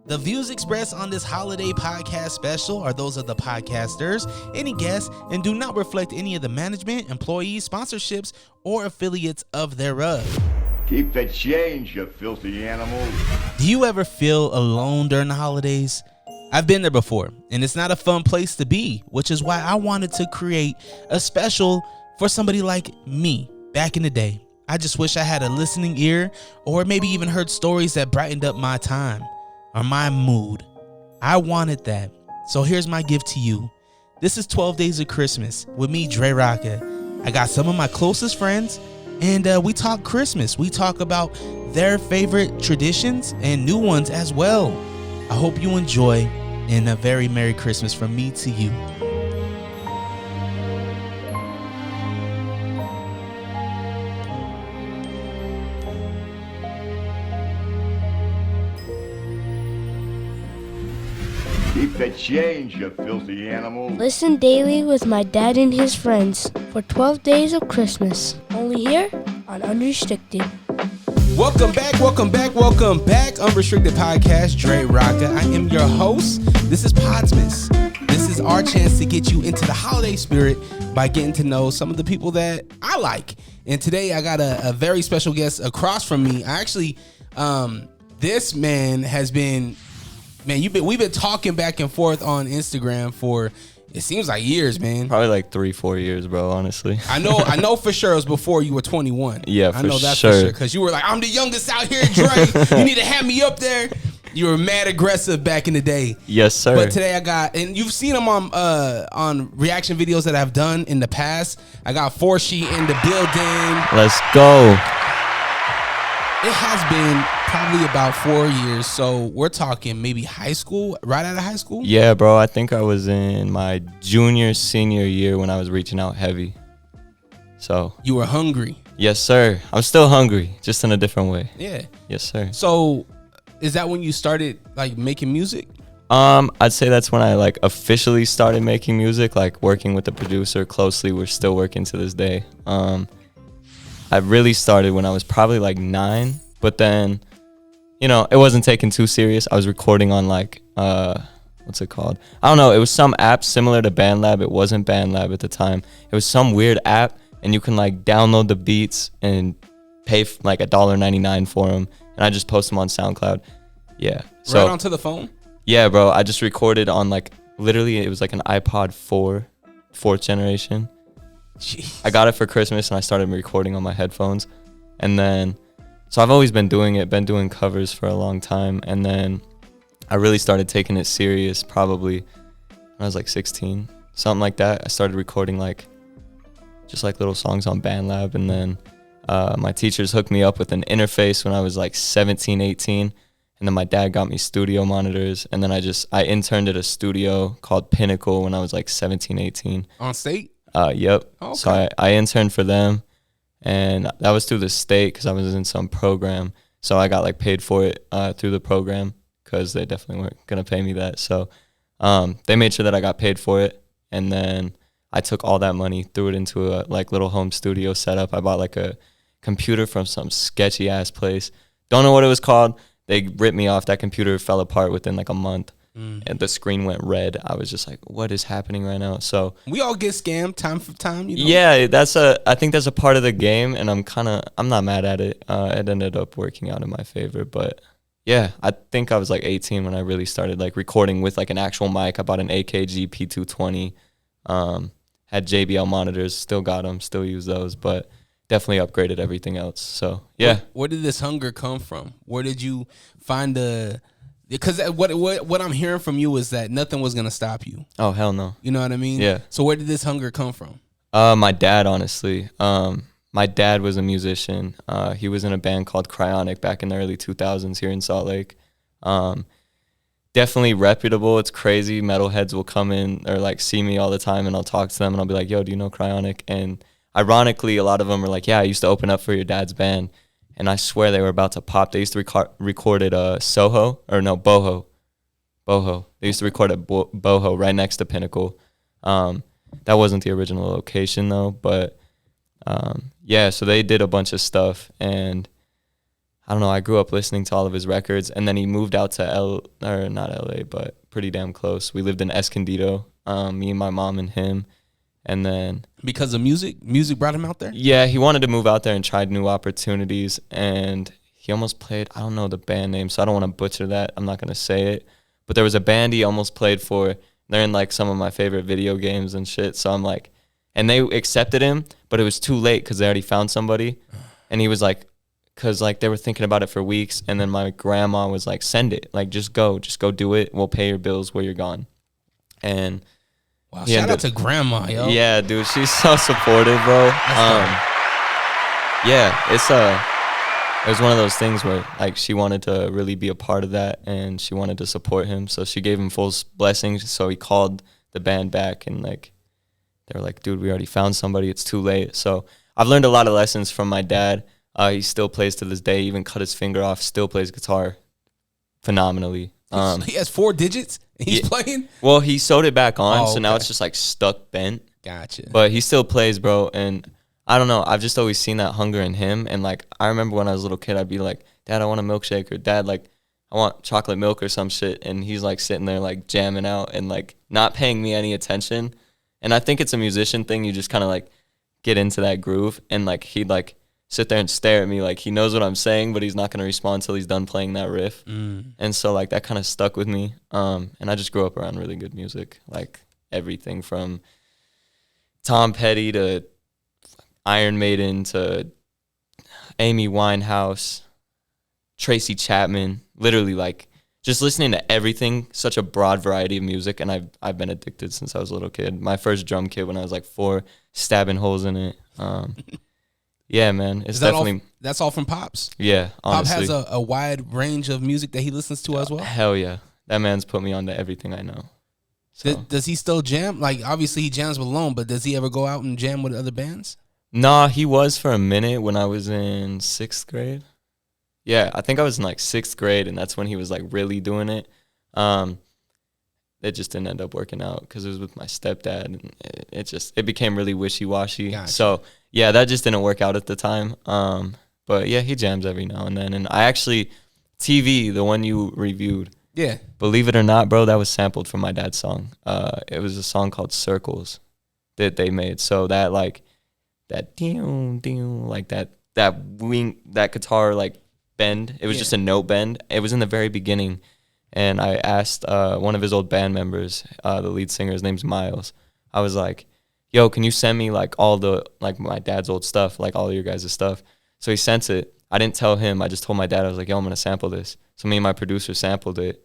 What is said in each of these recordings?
The views expressed on this holiday podcast special are those of the podcasters, any guests, and do not reflect any of the management, employees, sponsorships, or affiliates of thereof. Keep the change, you filthy animal. Do you ever feel alone during the holidays? I've been there before, and it's not a fun place to be, which is why I wanted to create a special for somebody like me back in the day. I just wish I had a listening ear, or maybe even heard stories that brightened up my time or my mood. I wanted that. So here's my gift to you. This is 12 Days of Christmas with me, DreRawka. I got some of my closest friends, and we talk Christmas. We talk about their favorite traditions and new ones as well. I hope you enjoy, and a very Merry Christmas from me to you. Keep the change, you filthy animal. Listen daily with my dad and his friends for 12 Days of Christmas. Only here on Unrestricted. Welcome back. Unrestricted Podcast, DreRawka. I am your host. This is Podsmas. This is our chance to get you into the holiday spirit by getting to know some of the people that I like. And today I got a very special guest across from me. I actually, this man has been, we've been talking back and forth on Instagram for, it seems like years, man. Probably like 3-4 years, bro, honestly. I know for sure it was before you were 21. Yeah, I know that's for sure. Because you were like, I'm the youngest out here, Dre. You need to have me up there. You were mad aggressive back in the day. Yes, sir. But today I got, and you've seen them on reaction videos that I've done in the past. I got Forshi in the building. Let's go. It has been probably about 4 years, so we're talking maybe high school, right out of high school? Yeah, bro, I think I was in my senior year when I was reaching out heavy. So You were hungry. yes, sir. I'm still hungry, just in a different way. Yeah. Yes, sir. So is that when you started like making music? I'd say that's when I like officially started making music, like working with the producer closely. We're still working to this day. I really started when I was probably like 9, but then, you know, it wasn't taken too serious. I was recording on like, what's it called? I don't know. It was some app similar to BandLab. It wasn't BandLab at the time. It was some weird app, and you can like download the beats and pay like $1.99 for them. And I just post them on SoundCloud. Yeah. So, Right onto the phone? yeah, bro. I just recorded on like, literally, it was like an iPod 4, 4th generation. Jeez. I got it for Christmas, and I started recording on my headphones. And then, so I've always been doing it, been doing covers for a long time. And then I really started taking it serious probably when I was like 16, something like that. I started recording like, just like little songs on BandLab. And then my teachers hooked me up with an interface when I was like 17, 18. And then my dad got me studio monitors. And then I interned at a studio called Pinnacle when I was like 17, 18. On state? Yep. Okay. So I interned for them, and that was through the state because I was in some program. So I got like paid for it through the program because they definitely weren't gonna pay me that. So they made sure that I got paid for it, and then I took all that money, threw it into a like little home studio setup. I bought like a computer from some sketchy ass place. Don't know what it was called. They ripped me off. That computer fell apart within like a month. And the screen went red. I was just like, what is happening right now? So We all get scammed time for time, you know? yeah, I think that's a part of the game, and I'm not mad at it. It ended up working out in my favor, but yeah, I think I was like 18 when I really started like recording with like an actual mic. I bought an AKG P220, had JBL monitors, still got them, still use those, but definitely upgraded everything else. So yeah. Where did this hunger come from? Where did you find because what I'm hearing from you is that nothing was gonna stop you. Oh hell no. You know what I mean? Yeah. So where did this hunger come from? My dad, honestly. My dad was a musician. He was in a band called Cryonic back in the early 2000s here in Salt Lake. Definitely reputable. It's crazy. Metalheads will come in or like see me all the time, and I'll talk to them, and I'll be like, yo, do you know Cryonic? And ironically, a lot of them were like, yeah, I used to open up for your dad's band. And I swear they were about to pop. They used to record at Boho. They used to record at Boho right next to Pinnacle. That wasn't the original location though, but yeah, so they did a bunch of stuff, and I don't know, I grew up listening to all of his records, and then he moved out to not LA, but pretty damn close. We lived in Escondido, me and my mom and him. And then because of music brought him out there? Yeah, he wanted to move out there and try new opportunities, and he almost played, I don't know the band name, so I don't want to butcher that. I'm not going to say it. But there was a band he almost played for. They're in like some of my favorite video games and shit. So I'm like, and they accepted him, but it was too late because they already found somebody. And he was like, because like they were thinking about it for weeks, and then my grandma was like, send it, like just go do it. We'll pay your bills while you're gone. And wow, shout out to grandma, yo. Yeah, dude, she's so supportive, bro. Yeah, it was one of those things where like she wanted to really be a part of that, and she wanted to support him, so she gave him full blessings. So he called the band back, and like they were like, dude, we already found somebody, it's too late. So I've learned a lot of lessons from my dad. He still plays to this day, even cut his finger off, still plays guitar phenomenally. He has 4 digits and he's playing? Well, he sewed it back on, okay. So now it's just like stuck bent. Gotcha. But he still plays, bro, and I don't know, I've just always seen that hunger in him. And like I remember when I was a little kid, I'd be like, Dad, I want a milkshake, or Dad, like I want chocolate milk or some shit, and he's like sitting there like jamming out and like not paying me any attention. And I think it's a musician thing, you just kind of like get into that groove, and like he'd like sit there and stare at me like he knows what I'm saying, but he's not going to respond until he's done playing that riff. And so like that kind of stuck with me. And I just grew up around really good music, like everything from Tom Petty to Iron Maiden to Amy Winehouse, Tracy Chapman, literally like just listening to everything, such a broad variety of music. And I've been addicted since I was a little kid. My first drum kit when I was like 4, stabbing holes in it. Yeah, man, it's definitely. That's all from Pops? Yeah, honestly. Pop has a wide range of music that he listens to as well? Hell yeah. That man's put me on to everything I know. So. Does he still jam? Like, obviously he jams with Lone, but does he ever go out and jam with other bands? Nah, he was for a minute when I was in 6th grade. Yeah, I think I was in like 6th grade, and that's when he was like really doing it. It just didn't end up working out because it was with my stepdad, and it became really wishy-washy. Gotcha. So yeah, that just didn't work out at the time. But yeah, he jams every now and then. And I actually, TV, the one you reviewed. Yeah. Believe it or not, bro, that was sampled from my dad's song. It was a song called Circles that they made. So that like that like that wing, that guitar like bend. It was just a note bend. It was in the very beginning. And I asked one of his old band members, the lead singer, his name's Miles. I was like, yo, can you send me like all the, like my dad's old stuff, like all of your guys' stuff? So he sent it. I didn't tell him. I just told my dad, I was like, yo, I'm going to sample this. So me and my producer sampled it,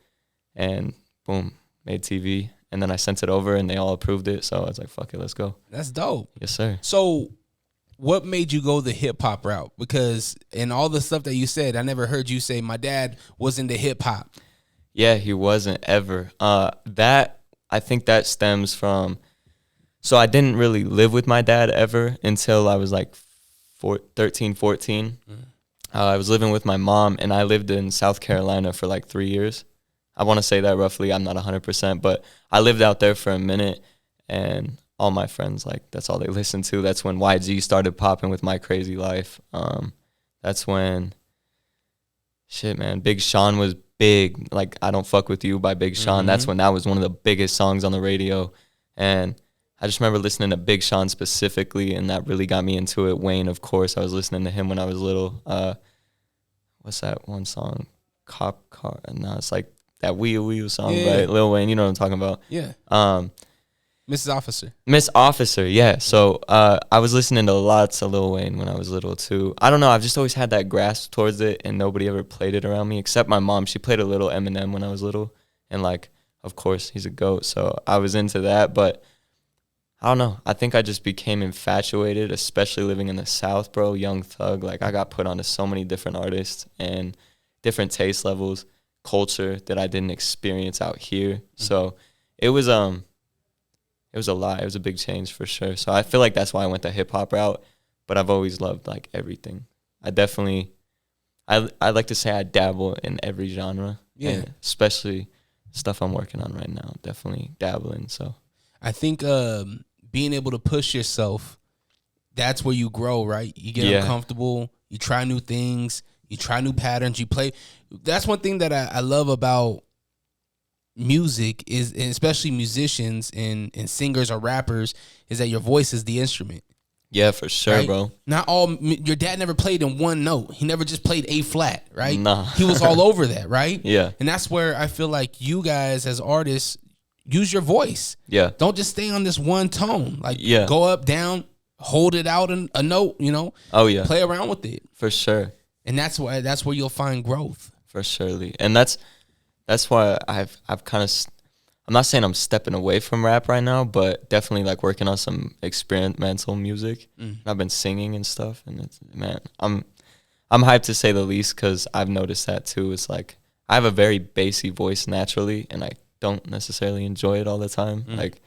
and boom, made TV. And then I sent it over, and they all approved it. So I was like, fuck it, let's go. That's dope. Yes, sir. So what made you go the hip-hop route? Because in all the stuff that you said, I never heard you say my dad was into hip-hop. Yeah, he wasn't ever. I think that stems from, so I didn't really live with my dad ever until I was like 13, 14. I was living with my mom, and I lived in South Carolina for like 3 years. I want to say that roughly. I'm not 100%, but I lived out there for a minute, and all my friends, like, that's all they listened to. That's when YG started popping with My Crazy Life. That's when, shit, man, Big Sean was big. Like, I Don't Fuck With You by Big Sean. That's when that was one of the biggest songs on the radio. And I just remember listening to Big Sean specifically, and that really got me into it. Wayne, of course, I was listening to him when I was little. What's that one song? Cop Car. No, it's like that Wee Wee song, right? Lil Wayne, you know what I'm talking about. Yeah. Mrs. Officer. Miss Officer, yeah. So I was listening to lots of Lil Wayne when I was little too. I don't know, I've just always had that grasp towards it, and nobody ever played it around me except my mom. She played a little Eminem when I was little, and like, of course, he's a GOAT, so I was into that. But I don't know, I think I just became infatuated, especially living in the South, bro. Young Thug, like I got put onto so many different artists and different taste levels, culture that I didn't experience out here. So it was a lot. It was a big change for sure. So I feel like that's why I went the hip hop route. But I've always loved like everything. I like to say I dabble in every genre. Yeah. Especially stuff I'm working on right now. Definitely dabbling. So I think being able to push yourself, that's where you grow, right? You get uncomfortable. You try new things. You try new patterns. You play. That's one thing that I love about music is, and especially musicians and singers or rappers, is that your voice is the instrument. Yeah, for sure, right? bro. Not all. Your dad never played in one note. He never just played A flat, right? Nah. He was all over that, right? Yeah. And that's where I feel like you guys as artists use your voice. Yeah. Don't just stay on this one tone. Like, yeah. Go up, down, hold it out in a note. You know. Oh yeah. Play around with it. For sure. And that's where you'll find growth. For surely. And that's why I've kind of. I'm not saying I'm stepping away from rap right now, but definitely like working on some experimental music. I've been singing and stuff, and it's, man, I'm hyped to say the least, because I've noticed that too. It's like I have a very bassy voice naturally, and I don't necessarily enjoy it all the time. Like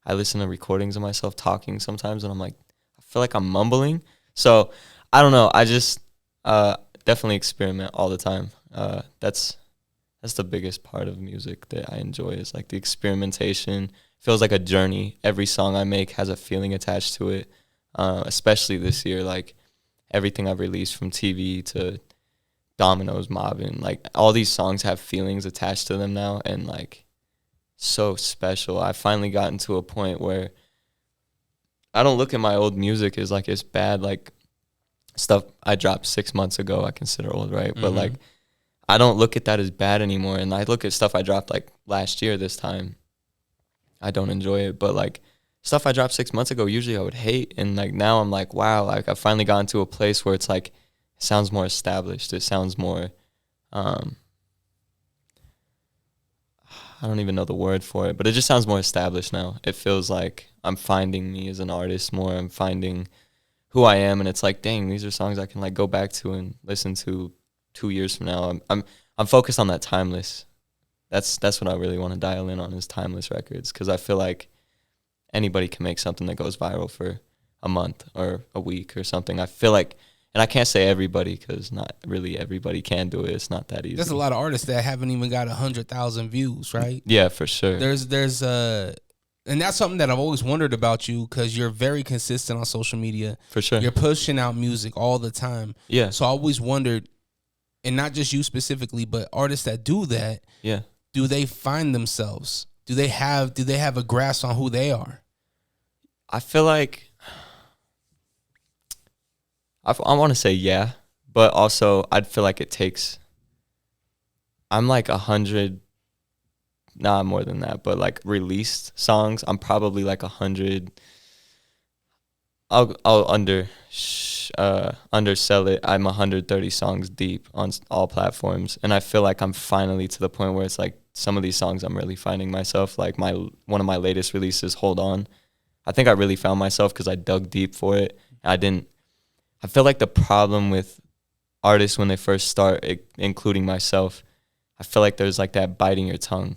I listen to recordings of myself talking sometimes, and I'm like, I feel like I'm mumbling. So I don't know. I just definitely experiment all the time. That's the biggest part of music that I enjoy, is like the experimentation. It feels like a journey. Every song I make has a feeling attached to it, especially this year. Like everything I've released, from TV to Domino's, Mobbin', like all these songs have feelings attached to them now, and like so special. I finally gotten to a point where I don't look at my old music as like it's bad, like stuff I dropped 6 months ago I consider old, right? But like I don't look at that as bad anymore. And I look at stuff I dropped like last year this time. I don't enjoy it. But like stuff I dropped 6 months ago, usually I would hate. And like now I'm like, wow, like I've finally gotten to a place where it's like, it sounds more established. It sounds more, I don't even know the word for it, but it just sounds more established now. It feels like I'm finding me as an artist more. I'm finding who I am. And it's like, dang, these are songs I can like go back to and listen to 2 years from now. I'm focused on that timeless. That's what I really want to dial in on, is timeless records, because I feel like anybody can make something that goes viral for a month or a week or something. I feel like, and I can't say everybody, because not really everybody can do it. It's not that easy. There's a lot of artists that haven't even got 100,000 views, right? Yeah, for sure. There's and that's something that I've always wondered about you, because you're very consistent on social media. For sure. You're pushing out music all the time. Yeah. So I always wondered, and not just you specifically, but artists that do that, yeah, do they find themselves? Do they have a grasp on who they are? I feel like I want to say yeah, but also I'd feel like it takes. I'm like 100, nah, more than that, but like released songs, I'm probably like 100. I'll undersell it. I'm 130 songs deep on all platforms, and I feel like I'm finally to the point where it's like some of these songs I'm really finding myself. Like one of my latest releases, Hold On, I think I really found myself because I dug deep for it. I feel like the problem with artists when they first start, including myself, I feel like there's like that biting your tongue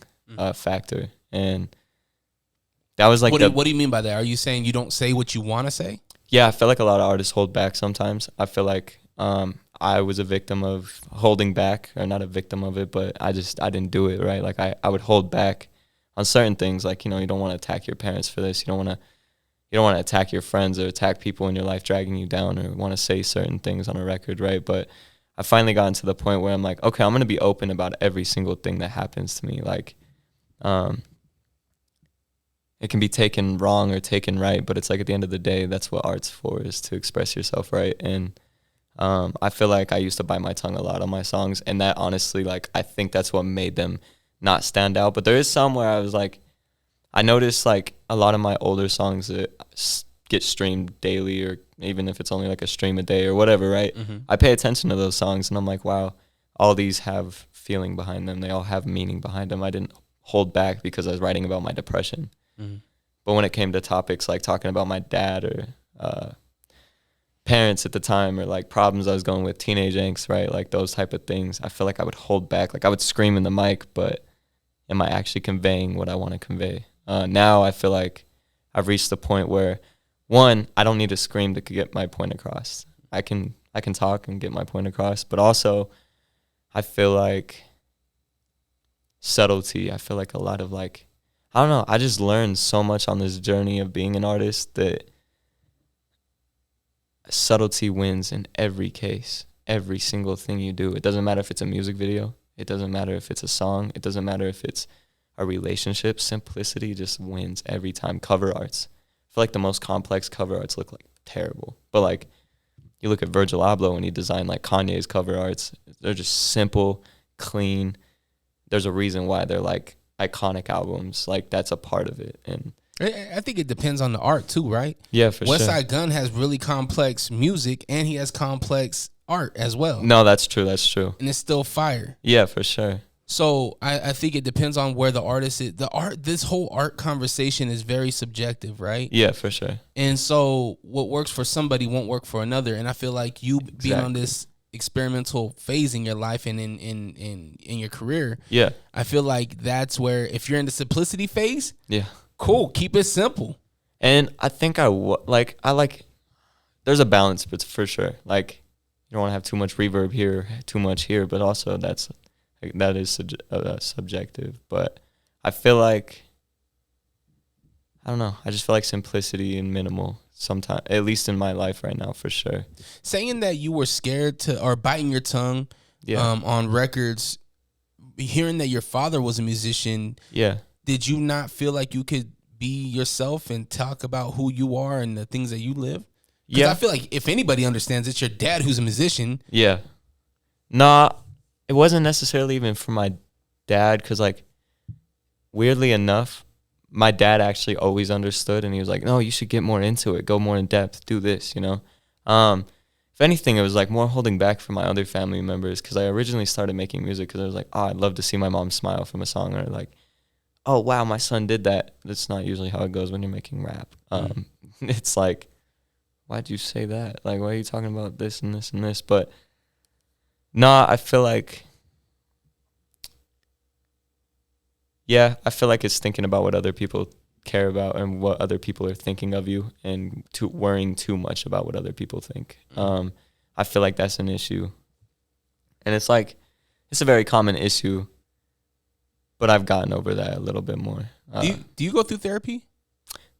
factor, and that was like what do you mean by that? Are you saying you don't say what you want to say? Yeah, I feel like a lot of artists hold back sometimes. I feel like I was a victim of holding back, or not a victim of it, but I didn't do it, right? Like I would hold back on certain things, like, you know, you don't want to attack your parents for this. You don't want to attack your friends or attack people in your life dragging you down, or want to say certain things on a record, right? But I finally gotten to the point where I'm like, okay, I'm going to be open about every single thing that happens to me. Like, it can be taken wrong or taken right, but it's like at the end of the day, that's what art's for, is to express yourself, right? And I feel like I used to bite my tongue a lot on my songs, and that honestly, like, I think that's what made them not stand out. But there is some where I was like, I noticed like a lot of my older songs that get streamed daily, or even if it's only like a stream a day or whatever, right? I pay attention to those songs, and I'm like, wow, all these have feeling behind them. They all have meaning behind them. I didn't hold back because I was writing about my depression. But when it came to topics like talking about my dad or parents at the time, or like problems I was going with, teenage angst, right? Like those type of things, I feel like I would hold back. Like I would scream in the mic, but am I actually conveying what I want to convey? Now I feel like I've reached the point where, one, I don't need to scream to get my point across. I can talk and get my point across, but also I feel like subtlety. I feel like a lot of like, I don't know, I just learned so much on this journey of being an artist that subtlety wins in every case. every single thing you do. It doesn't matter if it's a music video. It doesn't matter if it's a song. It doesn't matter if it's a relationship. Simplicity just wins every time. Cover arts. I feel like the most complex cover arts look like terrible. But like you look at Virgil Abloh and he designed like Kanye's cover arts. They're just simple, clean. There's a reason why they're like iconic albums. Like that's a part of it. And I think it depends on the art too, right? yeah, for West sure. Side Gun has really complex music and he has complex art as well. No, that's true. That's true. And it's still fire. Yeah, for sure. So I think it depends on where the artist is. This whole art conversation is very subjective, right? Yeah, for sure. And so what works for somebody won't work for another. And I feel like you being on this experimental phase in your life and in your career, Yeah. I feel like that's where if you're in the simplicity phase, Yeah. cool, keep it simple. And I think I like there's a balance, but for sure. Like you don't want to have too much reverb here, too much here, but also that is subjective. But I feel like I don't know. I just feel like simplicity and minimal sometimes, at least in my life right now, for sure. Saying that you were scared to or biting your tongue on records, hearing that your father was a musician, Yeah. did you not feel like you could be yourself and talk about who you are and the things that you live? Because I feel like if anybody understands, it's your dad who's a musician. Yeah. Nah, it wasn't necessarily even for my dad because, like, weirdly enough, my dad actually always understood and he was like, no, you should get more into it, go more in depth, do this, you know? If anything, it was, like, more holding back from my other family members because I originally started making music because I was like, oh, I'd love to see my mom smile from a song, or, like, oh, wow, my son did that. That's not usually how it goes when you're making rap. It's like, why'd you say that? Like, why are you talking about this and this and this? But nah, I feel like, yeah, I feel like it's thinking about what other people care about and what other people are thinking of you and worrying too much about what other people think. I feel like that's an issue. And it's like, it's a very common issue, but I've gotten over that a little bit more. Do you go through therapy?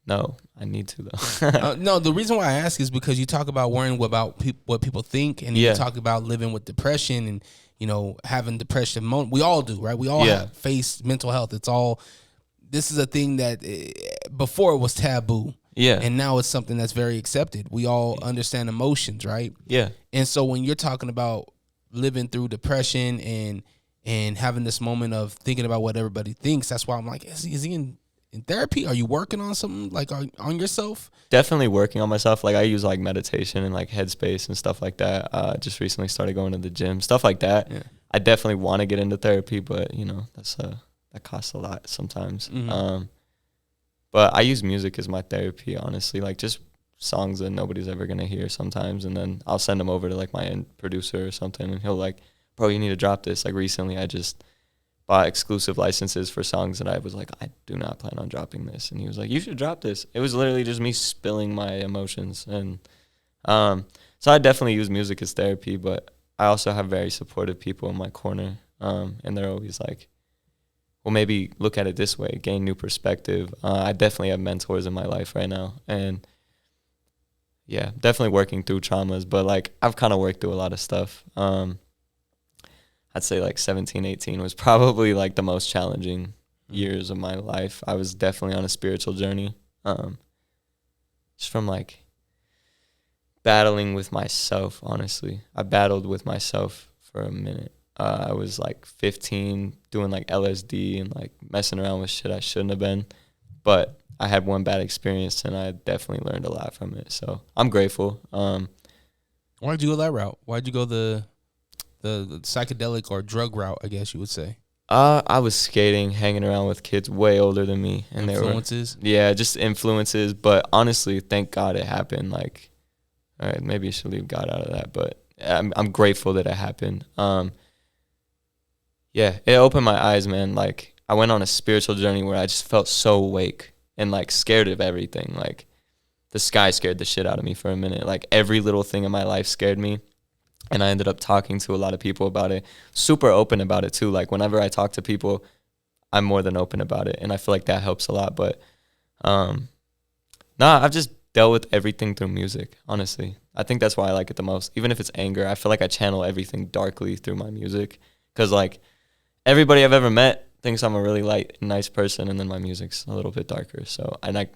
No, I need to though. No, the reason why I ask is because you talk about worrying about what people think, and you talk about living with depression and, you know, having depression. We all do, right? We all have faced mental health. This is a thing that before it was taboo. Yeah. And now it's something that's very accepted. We all understand emotions, right? Yeah. And so when you're talking about living through depression and having this moment of thinking about what everybody thinks, that's why I'm like, is he in therapy? Are you working on something like on yourself? Definitely working on myself. Like I use like meditation and like Headspace and stuff like that. Just recently started going to the gym, stuff like that. Yeah. I definitely want to get into therapy, but you know, that costs a lot sometimes. Mm-hmm. But I use music as my therapy, honestly, like just songs that nobody's ever going to hear sometimes. And then I'll send them over to like my end producer or something. And he'll like, bro, you need to drop this. Like recently I just bought exclusive licenses for songs that I was like, I do not plan on dropping this. And he was like, you should drop this. It was literally just me spilling my emotions. And so I definitely use music as therapy, but I also have very supportive people in my corner. And they're always like, well, maybe look at it this way, gain new perspective. I definitely have mentors in my life right now. And yeah, definitely working through traumas, but like I've kind of worked through a lot of stuff. I'd say like 17, 18 was probably like the most challenging years of my life. I was definitely on a spiritual journey. Just from like battling with myself, honestly. I battled with myself for a minute. I was like 15 doing like LSD and like messing around with shit I shouldn't have been. But I had one bad experience and I definitely learned a lot from it. So I'm grateful. Why'd you go that route? Why'd you go the psychedelic or drug route, I guess you would say? I was skating, hanging around with kids way older than me. And influences? Just influences. But honestly, thank God it happened. Like, all right, maybe you should leave God out of that. But I'm grateful that it happened. It opened my eyes, man. Like, I went on a spiritual journey where I just felt so awake and, like, scared of everything. Like, the sky scared the shit out of me for a minute. Like, every little thing in my life scared me. And I ended up talking to a lot of people about it. Super open about it, too. Like, whenever I talk to people, I'm more than open about it. And I feel like that helps a lot. But, I've just dealt with everything through music, honestly. I think that's why I like it the most. Even if it's anger, I feel like I channel everything darkly through my music. Because, like, everybody I've ever met thinks I'm a really light and nice person, and then my music's a little bit darker. So, and I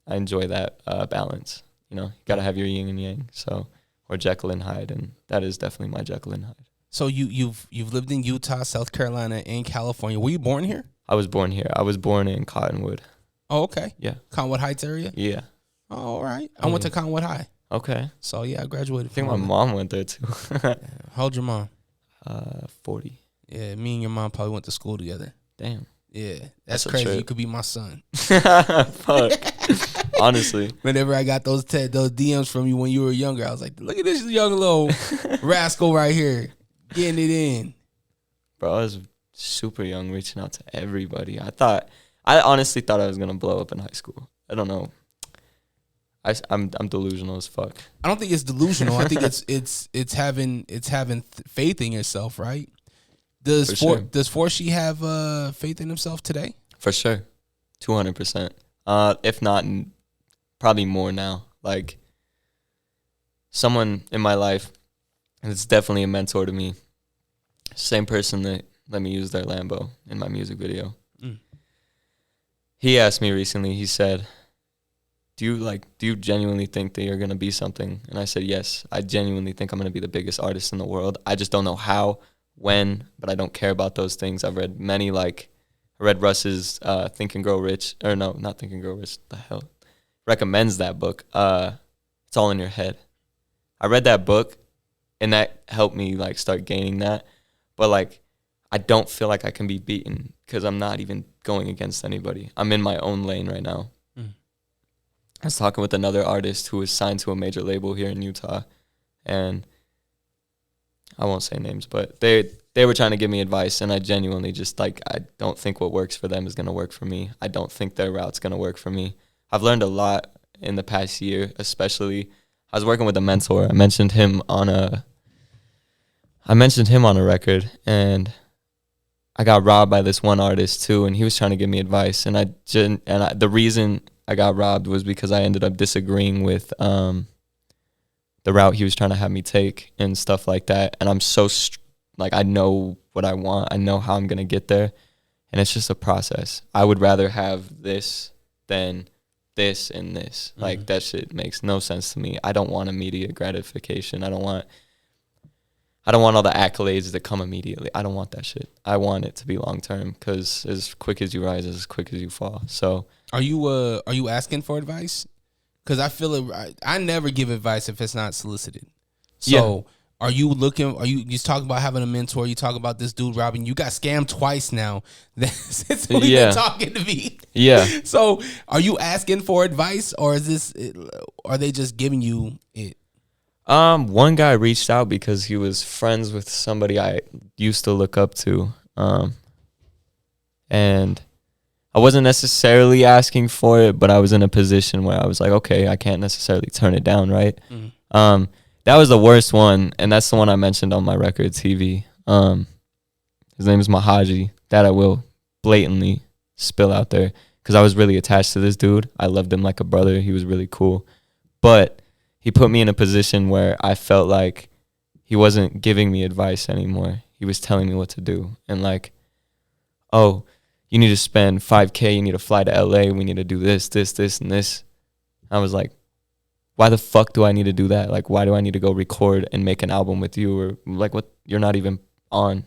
enjoy that balance. You know, you got to have your yin and yang. So, or Jekyll and Hyde, and that is definitely my Jekyll and Hyde. So you've lived in Utah, South Carolina, and California. Were you born here? I was born here. I was born in Cottonwood. Oh, okay. Yeah. Cottonwood Heights area? Yeah. Oh, all right. I went to Cottonwood High. Okay. So, yeah, I graduated. I think my mom went there, too. How old your mom? 40. Yeah, me and your mom probably went to school together. Damn. Yeah, that's crazy. You could be my son. Fuck. Honestly. Whenever I got those DMs from you when you were younger, I was like, look at this young little rascal right here getting it in. Bro, I was super young, reaching out to everybody. I honestly thought I was gonna blow up in high school. I don't know. I'm delusional as fuck. I don't think it's delusional. I think it's having faith in yourself, right? Does Forshi have faith in himself today? For sure, 200%. If not, probably more now. Like, someone in my life, and it's definitely a mentor to me. Same person that let me use their Lambo in my music video. He asked me recently, he said, do you genuinely think that you're going to be something? And I said, yes, I genuinely think I'm going to be the biggest artist in the world. I just don't know how, when, but I don't care about those things. I've read many, I read Russ's Think and Grow Rich, or no, not Think and Grow Rich, the hell, recommends that book. It's all in your head. I read that book, and that helped me, start gaining that. But, I don't feel like I can be beaten because I'm not even going against anybody. I'm in my own lane right now. I was talking with another artist who was signed to a major label here in Utah, and I won't say names, but they were trying to give me advice, and I genuinely just, I don't think what works for them is going to work for me. I don't think their route's going to work for me. I've learned a lot in the past year, especially. I was working with a mentor. I mentioned him on a record, and I got robbed by this one artist too, and he was trying to give me advice, and the reason I got robbed was because I ended up disagreeing with the route he was trying to have me take and stuff like that. And I'm so I know what I want. I know how I'm gonna get there, and it's just a process. I would rather have this than this and this. That shit makes no sense to me. I don't want immediate gratification. I don't want all the accolades that come immediately. I don't want that shit. I want it to be long term, because as quick as you rise, as quick as you fall. So, are you asking for advice? Because I feel I never give advice if it's not solicited. So, Are you talking about having a mentor? You talk about this dude robbing. You got scammed twice now since we've been talking to me. Yeah. So, are you asking for advice, or are they just giving you it? One guy reached out because he was friends with somebody I used to look up to. And I wasn't necessarily asking for it, but I was in a position where I was like, okay, I can't necessarily turn it down, right? That was the worst one, and that's the one I mentioned on my record TV. His name is Mahaji. That I will blatantly spill out there, because I was really attached to this dude. I loved him like a brother. He was really cool. But he put me in a position where I felt like he wasn't giving me advice anymore. He was telling me what to do. And oh, you need to spend $5K. You need to fly to LA. We need to do this, and this. I was like, why the fuck do I need to do that? Why do I need to go record and make an album with you? Or what? You're not even on.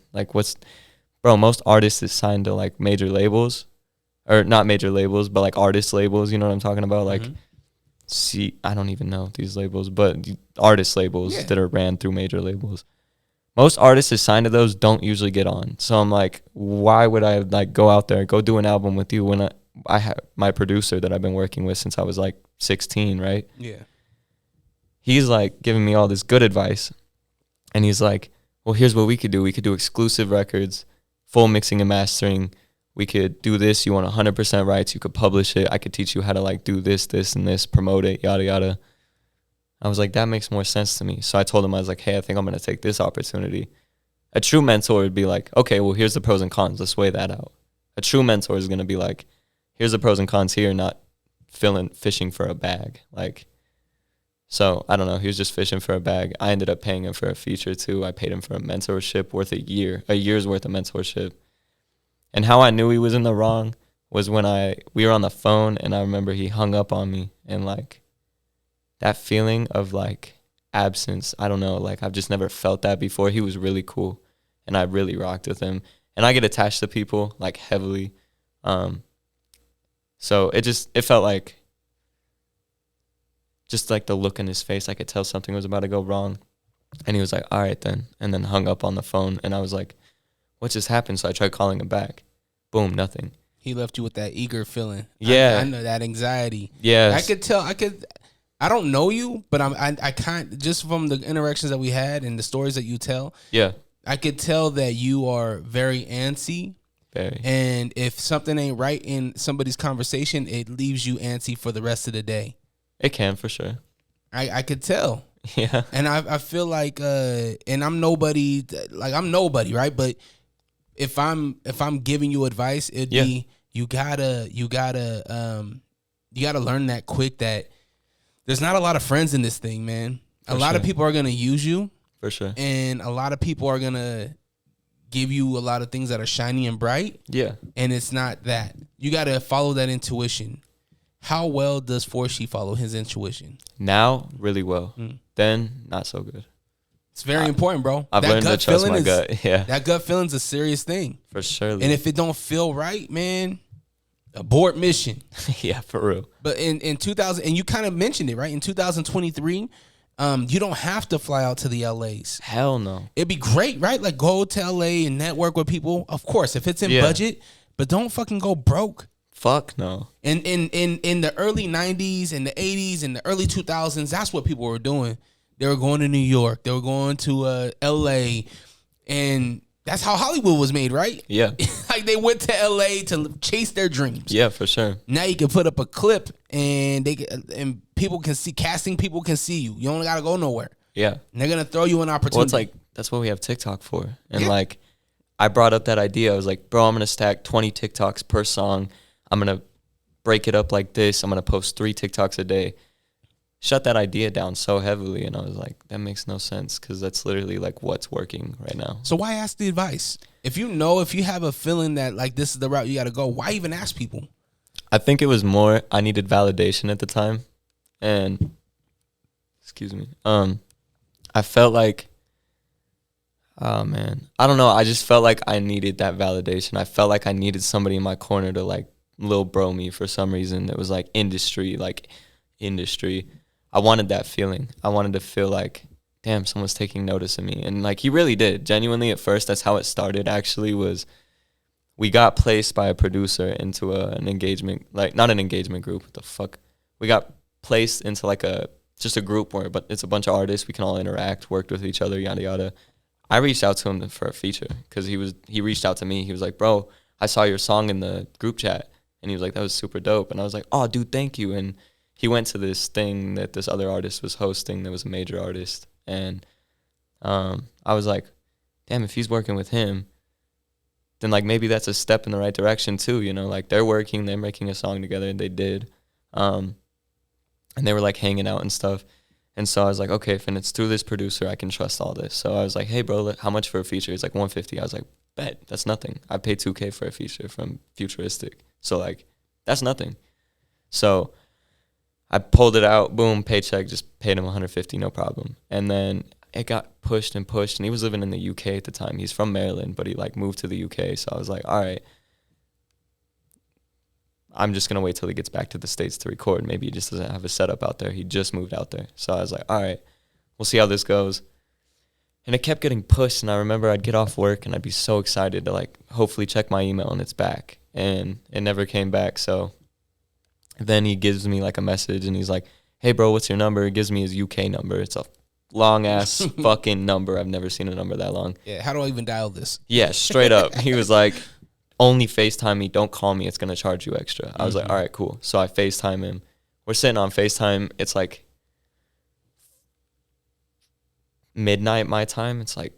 Bro, most artists is signed to major labels, or not major labels, but artist labels. You know what I'm talking about? See, I don't even know these labels, but artist labels that are ran through major labels. Most artists is signed to those don't usually get on. So I'm like, why would I go out there and go do an album with you when I have my producer that I've been working with since I was 16, right? Yeah. He's giving me all this good advice, and he's like, well, here's what we could do. We could do exclusive records, full mixing and mastering. We could do this. You want 100% rights. You could publish it. I could teach you how to do this, and this, promote it, yada, yada. I was like, that makes more sense to me. So I told him, I was like, hey, I think I'm going to take this opportunity. A true mentor would be like, okay, well, here's the pros and cons. Let's weigh that out. A true mentor is going to be like, here's the pros and cons here, not fishing for a bag. Like, so I don't know. He was just fishing for a bag. I ended up paying him for a feature too. I paid him for a mentorship worth a year's worth of mentorship. And how I knew he was in the wrong was when we were on the phone, and I remember he hung up on me, and like that feeling of like absence, I don't know, like I've just never felt that before. He was really cool, and I really rocked with him. And I get attached to people like heavily. So it felt like just like the look in his face, I could tell something was about to go wrong. And he was like, all right then, and then hung up on the phone. And I was like, what just happened? So I tried calling him back. Boom, nothing. He left you with that eager feeling. Yeah. I know that anxiety. Yeah. I could tell. I don't know you, but I can't, just from the interactions that we had and the stories that you tell. Yeah. I could tell that you are very antsy. Very. And if something ain't right in somebody's conversation, it leaves you antsy for the rest of the day. It can, for sure. I could tell. Yeah. And I feel like and I'm nobody, right? But if I'm giving you advice, it'd be you gotta learn that quick that there's not a lot of friends in this thing, man. A lot of people are gonna use you. For sure. And a lot of people are gonna give you a lot of things that are shiny and bright. Yeah. And it's not that. You gotta follow that intuition. How well does Forshi follow his intuition? Now, really well. Then, not so good. It's very important, bro. I've learned to trust my gut. Yeah. That gut feeling's a serious thing. For sure. And if it don't feel right, man, abort mission. Yeah, for real. But in 2000, and you kind of mentioned it, right? In 2023, you don't have to fly out to the LAs. Hell no. It'd be great, right? Like go to LA and network with people. Of course, if it's in budget, but don't fucking go broke. Fuck no. In the early 90s and the 80s and the early 2000s, that's what people were doing. They were going to New York. They were going to LA. And that's how Hollywood was made, right? Yeah. Like they went to LA to chase their dreams. Yeah, for sure. Now you can put up a clip and people can see, casting people can see you. You don't got to go nowhere. Yeah. And they're going to throw you an opportunity. Well, it's like, that's what we have TikTok for. And like, I brought up that idea. I was like, bro, I'm going to stack 20 TikToks per song. I'm going to break it up like this. I'm going to post 3 TikToks a day. Shut that idea down so heavily. And I was like, that makes no sense because that's literally like what's working right now. So why ask the advice? If you have a feeling that like this is the route you got to go, why even ask people? I think it was more I needed validation at the time. And, excuse me, I felt like, oh man, I don't know. I just felt like I needed that validation. I felt like I needed somebody in my corner to like lil bro me for some reason. It was like industry. I wanted that feeling. I wanted to feel like, damn, someone's taking notice of me. And like he really did. Genuinely at first, that's how it started actually was we got placed by a producer into an engagement, like not an engagement group. What the fuck? We got placed into like just a group but it's a bunch of artists. We can all interact, work with each other, yada, yada. I reached out to him for a feature because he reached out to me. He was like, bro, I saw your song in the group chat. And he was like, that was super dope. And I was like, oh, dude, thank you. And he went to this thing that this other artist was hosting that was a major artist. And I was like, damn, if he's working with him, then like maybe that's a step in the right direction too. You know, like they're making a song together, and they did. And they were like hanging out and stuff. And so I was like, okay, if it's through this producer, I can trust all this. So I was like, hey, bro, how much for a feature? He's like, $150. I was like, bet, that's nothing. I paid $2K for a feature from Futuristic. So, like, that's nothing. So I pulled it out, boom, paycheck, just paid him $150, no problem. And then it got pushed and pushed, and he was living in the UK at the time. He's from Maryland, but he, like, moved to the UK. So I was like, all right, I'm just going to wait till he gets back to the States to record. Maybe he just doesn't have a setup out there. He just moved out there. So I was like, all right, we'll see how this goes. And it kept getting pushed, and I remember I'd get off work, and I'd be so excited to, like, hopefully check my email, and it's back. And it never came back. So then he gives me, like, a message, and he's like, hey, bro, what's your number? He gives me his UK number. It's a long-ass fucking number. I've never seen a number that long. Yeah, how do I even dial this? Yeah, straight up. He was like, only FaceTime me. Don't call me. It's going to charge you extra. I was like, all right, cool. So I FaceTime him. We're sitting on FaceTime. It's like midnight my time. It's like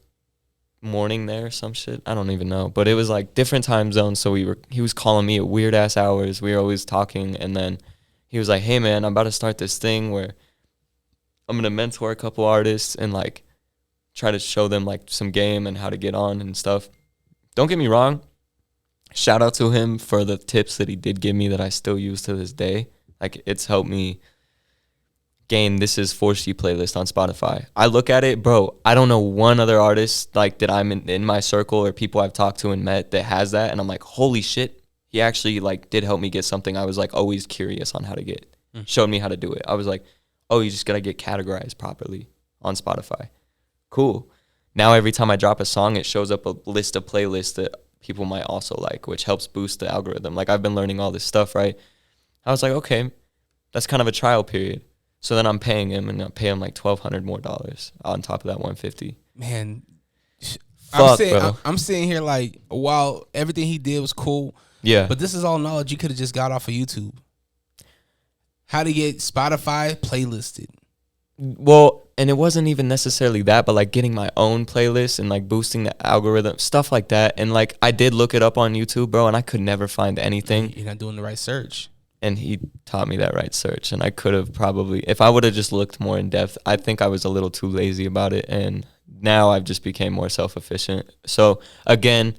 morning there or some shit. I don't even know. But it was like different time zones. So he was calling me at weird ass hours. We were always talking. And then he was like, hey man, I'm about to start this thing where I'm gonna mentor a couple artists and like try to show them like some game and how to get on and stuff. Don't get me wrong, shout out to him for the tips that he did give me that I still use to this day. Like, it's helped me gain This Is 4C playlist on Spotify. I look at it, bro, I don't know one other artist like that I'm in my circle or people I've talked to and met that has that, and I'm like, holy shit, he actually like did help me get something I was like always curious on how to get. Showed me how to do it. I was like, oh, you just gotta get categorized properly on Spotify. Cool. Now every time I drop a song, it shows up a list of playlists that people might also like, which helps boost the algorithm. Like, I've been learning all this stuff, right? I was like, okay, that's kind of a trial period. So then I'm paying him, and I pay him like $1,200 more on top of that $150. Man, Fuck, bro. I'm sitting here like, while everything he did was cool, Yeah. but this is all knowledge you could have just got off of YouTube. How to get Spotify playlisted. Well, and it wasn't even necessarily that, but like getting my own playlist and like boosting the algorithm, stuff like that. And like, I did look it up on YouTube, bro, and I could never find anything. You're not doing the right search. And he taught me that right search. And I could have probably, if I would have just looked more in depth, I think I was a little too lazy about it. And now I've just became more self-efficient. So again,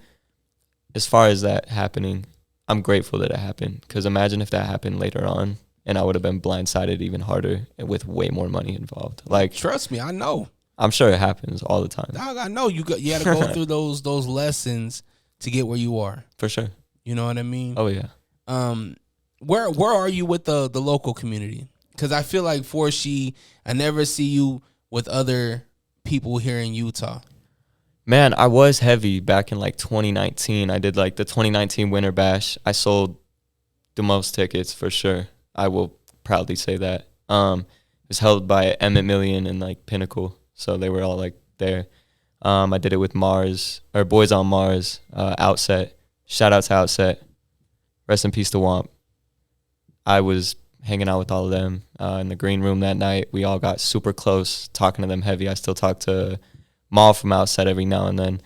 as far as that happening, I'm grateful that it happened. Because imagine if that happened later on, and I would have been blindsided even harder with way more money involved. Like, Trust me, I know. I'm sure it happens all the time. Dog, I know you got to go through those lessons to get where you are. For sure. You know what I mean? Oh, yeah. Where are you with the local community? Because I feel like 4C, I never see you with other people here in Utah. Man, I was heavy back in like 2019. I did like the 2019 Winter Bash. I sold the most tickets for sure. I will proudly say that. It was held by Emmett Million and like Pinnacle, so they were all like there. I did it with Mars, or Boys on Mars, Outset. Shout out to Outset. Rest in peace to Womp. I was hanging out with all of them in the green room that night. We all got super close, talking to them heavy. I still talk to Maul from Outset every now and then.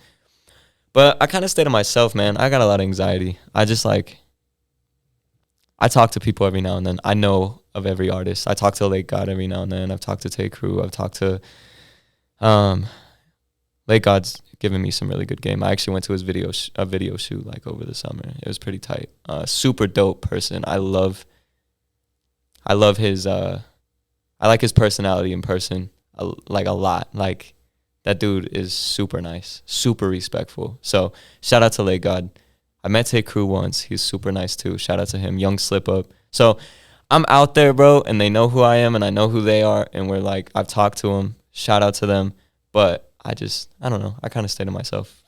But I kind of stay to myself, man. I got a lot of anxiety. I talk to people every now and then. I know of every artist. I talk to Late God every now and then. I've talked to Tay Crew. I've talked to Late God's given me some really good game. I actually went to his video shoot like over the summer. It was pretty tight. Super dope person. I love his I like his personality in person like a lot. Like, that dude is super nice, super respectful. So shout out to Late God. I met Tay Crew once. He's super nice too. Shout out to him. Young Slip Up. So I'm out there, bro, and they know who I am and I know who they are. And we're like, I've talked to them. Shout out to them. But I don't know. I kind of stay to myself.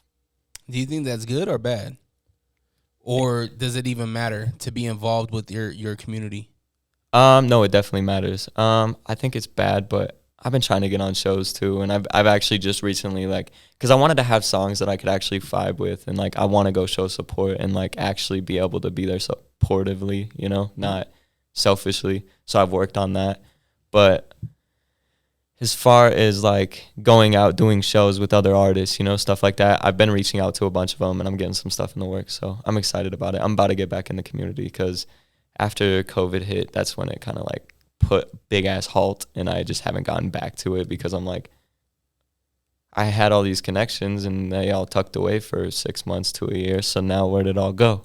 Do you think that's good or bad? Or does it even matter to be involved with your community? No, it definitely matters. I think it's bad, but I've been trying to get on shows too, and I've actually just recently, like, because I wanted to have songs that I could actually vibe with, and like I want to go show support and like actually be able to be there supportively, you know, not selfishly. So I've worked on that. But as far as like going out doing shows with other artists, you know, stuff like that, I've been reaching out to a bunch of them, and I'm getting some stuff in the works. So I'm excited about it. I'm about to get back in the community because after COVID hit, that's when it kind of like put big ass halt, and I just haven't gotten back to it because I'm like, I had all these connections and they all tucked away for 6 months to a year. So now where'd it all go?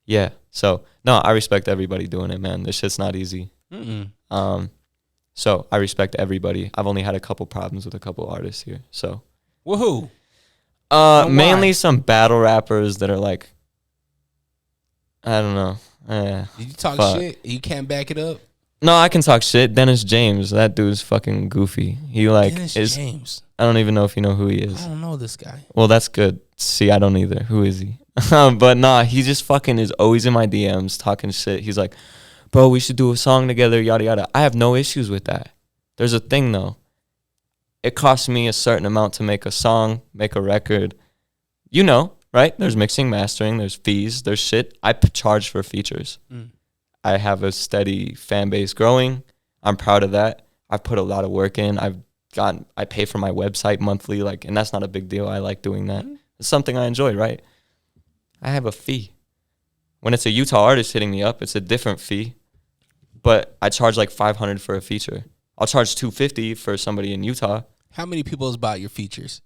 Yeah. So no, I respect everybody doing it, man. This shit's not easy. So I respect everybody. I've only had a couple problems with a couple artists here. So Woohoo. mainly some battle rappers that are like, I don't know. Did you talk shit? You can't back it up? No, I can talk shit. Dennis James, that dude's fucking goofy. He like Dennis James. I don't even know if you know who he is. I don't know this guy. Well, that's good. See, I don't either. Who is he? But nah, he just fucking is always in my DMs talking shit. He's like, bro, we should do a song together, yada yada. I have no issues with that. There's a thing though. It costs me a certain amount to make a song, make a record. You know, right? There's mixing, mastering, there's fees, there's shit. I charge for features. I have a steady fan base growing. I'm proud of that. I've put a lot of work in. I pay for my website monthly, like, and that's not a big deal. I like doing that. It's something I enjoy, right? I have a fee. When it's a Utah artist hitting me up, it's a different fee. but I charge like $500 for a feature. I'll charge $250 for somebody in Utah. How many people has bought your features?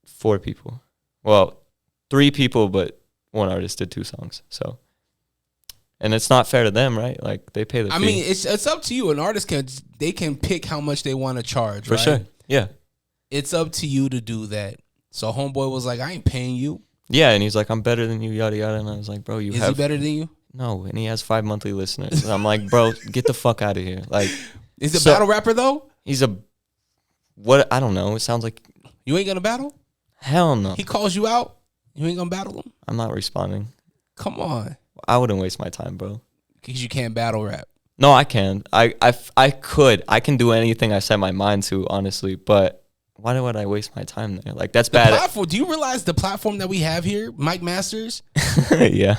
4 people. Well, 3 people, but one artist did 2 songs. So, and it's not fair to them, right? Like they pay the fee. I mean, it's up to you. An artist can pick how much they want to charge. For right? sure. Yeah. It's up to you to do that. So homeboy was like, I ain't paying you. Yeah, and he's like, I'm better than you, yada yada. And I was like, bro, Is he better than you? No, and he has 5 monthly listeners. And I'm like, bro, get the fuck out of here. Like, is he a battle rapper though? He's a what? I don't know. It sounds like you ain't gonna battle. Hell no. He calls you out. You ain't gonna battle him. I'm not responding. Come on. I wouldn't waste my time, bro. Because you can't battle rap. No, I can. I could. I can do anything I set my mind to, honestly. But why would I waste my time there? Like that's bad. Platform, do you realize the platform that we have here, Mike Masters? Yeah.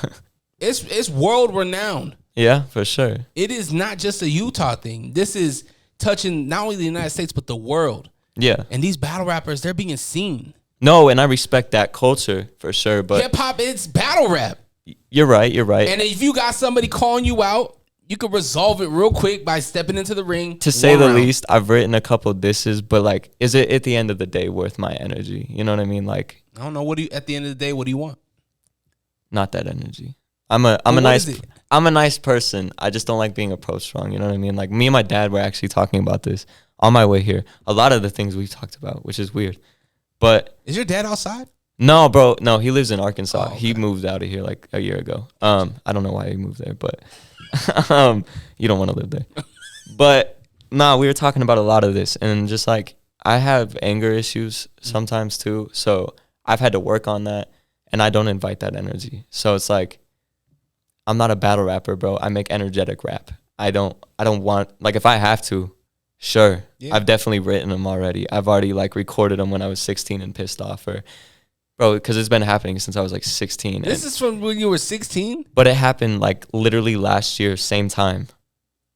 It's world renowned. Yeah, for sure. It is not just a Utah thing. This is touching not only the United States but the world. Yeah. And these battle rappers, they're being seen. No, and I respect that culture for sure. But hip hop, it's battle rap. You're right. You're right. And if you got somebody calling you out, you could resolve it real quick by stepping into the ring. To say the least, I've written a couple disses, but like, is it at the end of the day worth my energy? You know what I mean? Like, I don't know. What do you? At the end of the day, what do you want? Not that energy. I'm a nice person. I just don't like being approached wrong. You know what I mean? Like me and my dad were actually talking about this on my way here. A lot of the things we talked about, which is weird. But is your dad outside? No, bro. No, he lives in Arkansas. Oh, okay. He moved out of here like a year ago. I don't know why he moved there, but you don't want to live there. But nah, we were talking about a lot of this, and just like I have anger issues sometimes too. So I've had to work on that, and I don't invite that energy. So it's like I'm not a battle rapper, bro. I make energetic rap. I don't want, like, if I have to, sure. Yeah. I've definitely written them already. I've already like recorded them when I was 16 and pissed off, or bro, because it's been happening since I was like 16. This is from when you were 16? But it happened like literally last year, same time.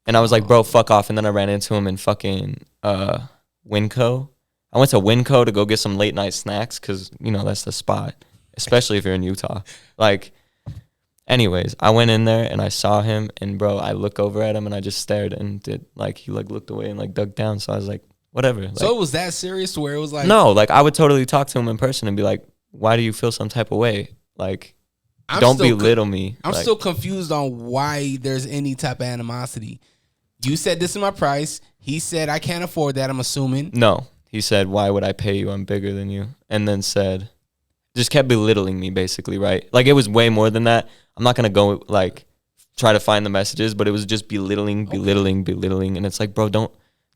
And I was like, bro, fuck off. And then I ran into him in fucking Winco. I went to Winco to go get some late night snacks because, you know, that's the spot, especially if you're in Utah. Like, anyways, I went in there and I saw him, and bro, I look over at him and I just stared, and he looked away and like dug down. So I was like, whatever. Like, so it was that serious to where it was like, no, like I would totally talk to him in person and be like, why do you feel some type of way? Like, don't belittle me. I'm like, still confused on why there's any type of animosity. You said this is my price. He said I can't afford that, I'm assuming. No. He said, why would I pay you? I'm bigger than you. And then just kept belittling me, basically, right? Like, it was way more than that. I'm not going to go, like, try to find the messages, but it was just belittling. And it's like, bro, don't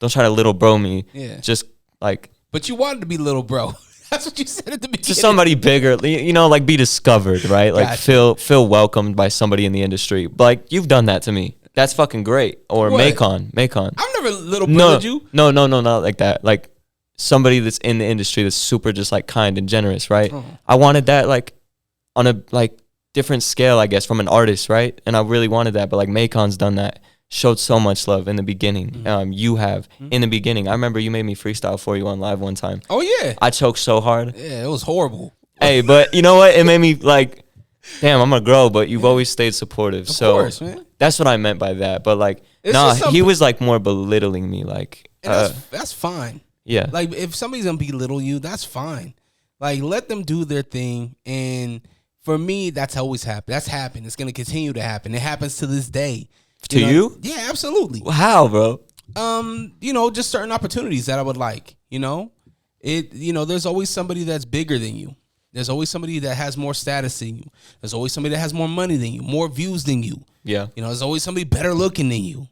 try to little bro me. Yeah. Just, like. But you wanted to be little bro. That's what you said at the beginning. To somebody bigger, you know, like, be discovered, right? Like, gotcha. feel welcomed by somebody in the industry. But, like, you've done that to me. That's fucking great. Or what? Macon. I've never little brothered you. No, not like that. Like, somebody that's in the industry that's super just, like, kind and generous, right? Oh. I wanted that, like, on a, like, different scale, I guess, from an artist, right? And I really wanted that. But, like, Macon's done that. Showed so much love in the beginning. Mm-hmm. You have in the beginning. I remember you made me freestyle for you on live one time. Oh, yeah. I choked so hard. Yeah, it was horrible. Hey, but you know what? It made me, like, damn, I'm going to grow, but you've always stayed supportive. Of course, man. That's what I meant by that. But, like, he was, like, more belittling me. Like, that's fine. Yeah. Like, if somebody's going to belittle you, that's fine. Like, let them do their thing. And for me, that's always happened. That's happened. It's going to continue to happen. It happens to this day. To you? Yeah, absolutely. How, bro? You know, just certain opportunities that I would like, you know? There's always somebody that's bigger than you. There's always somebody that has more status than you. There's always somebody that has more money than you, more views than you. Yeah. You know, there's always somebody better looking than you.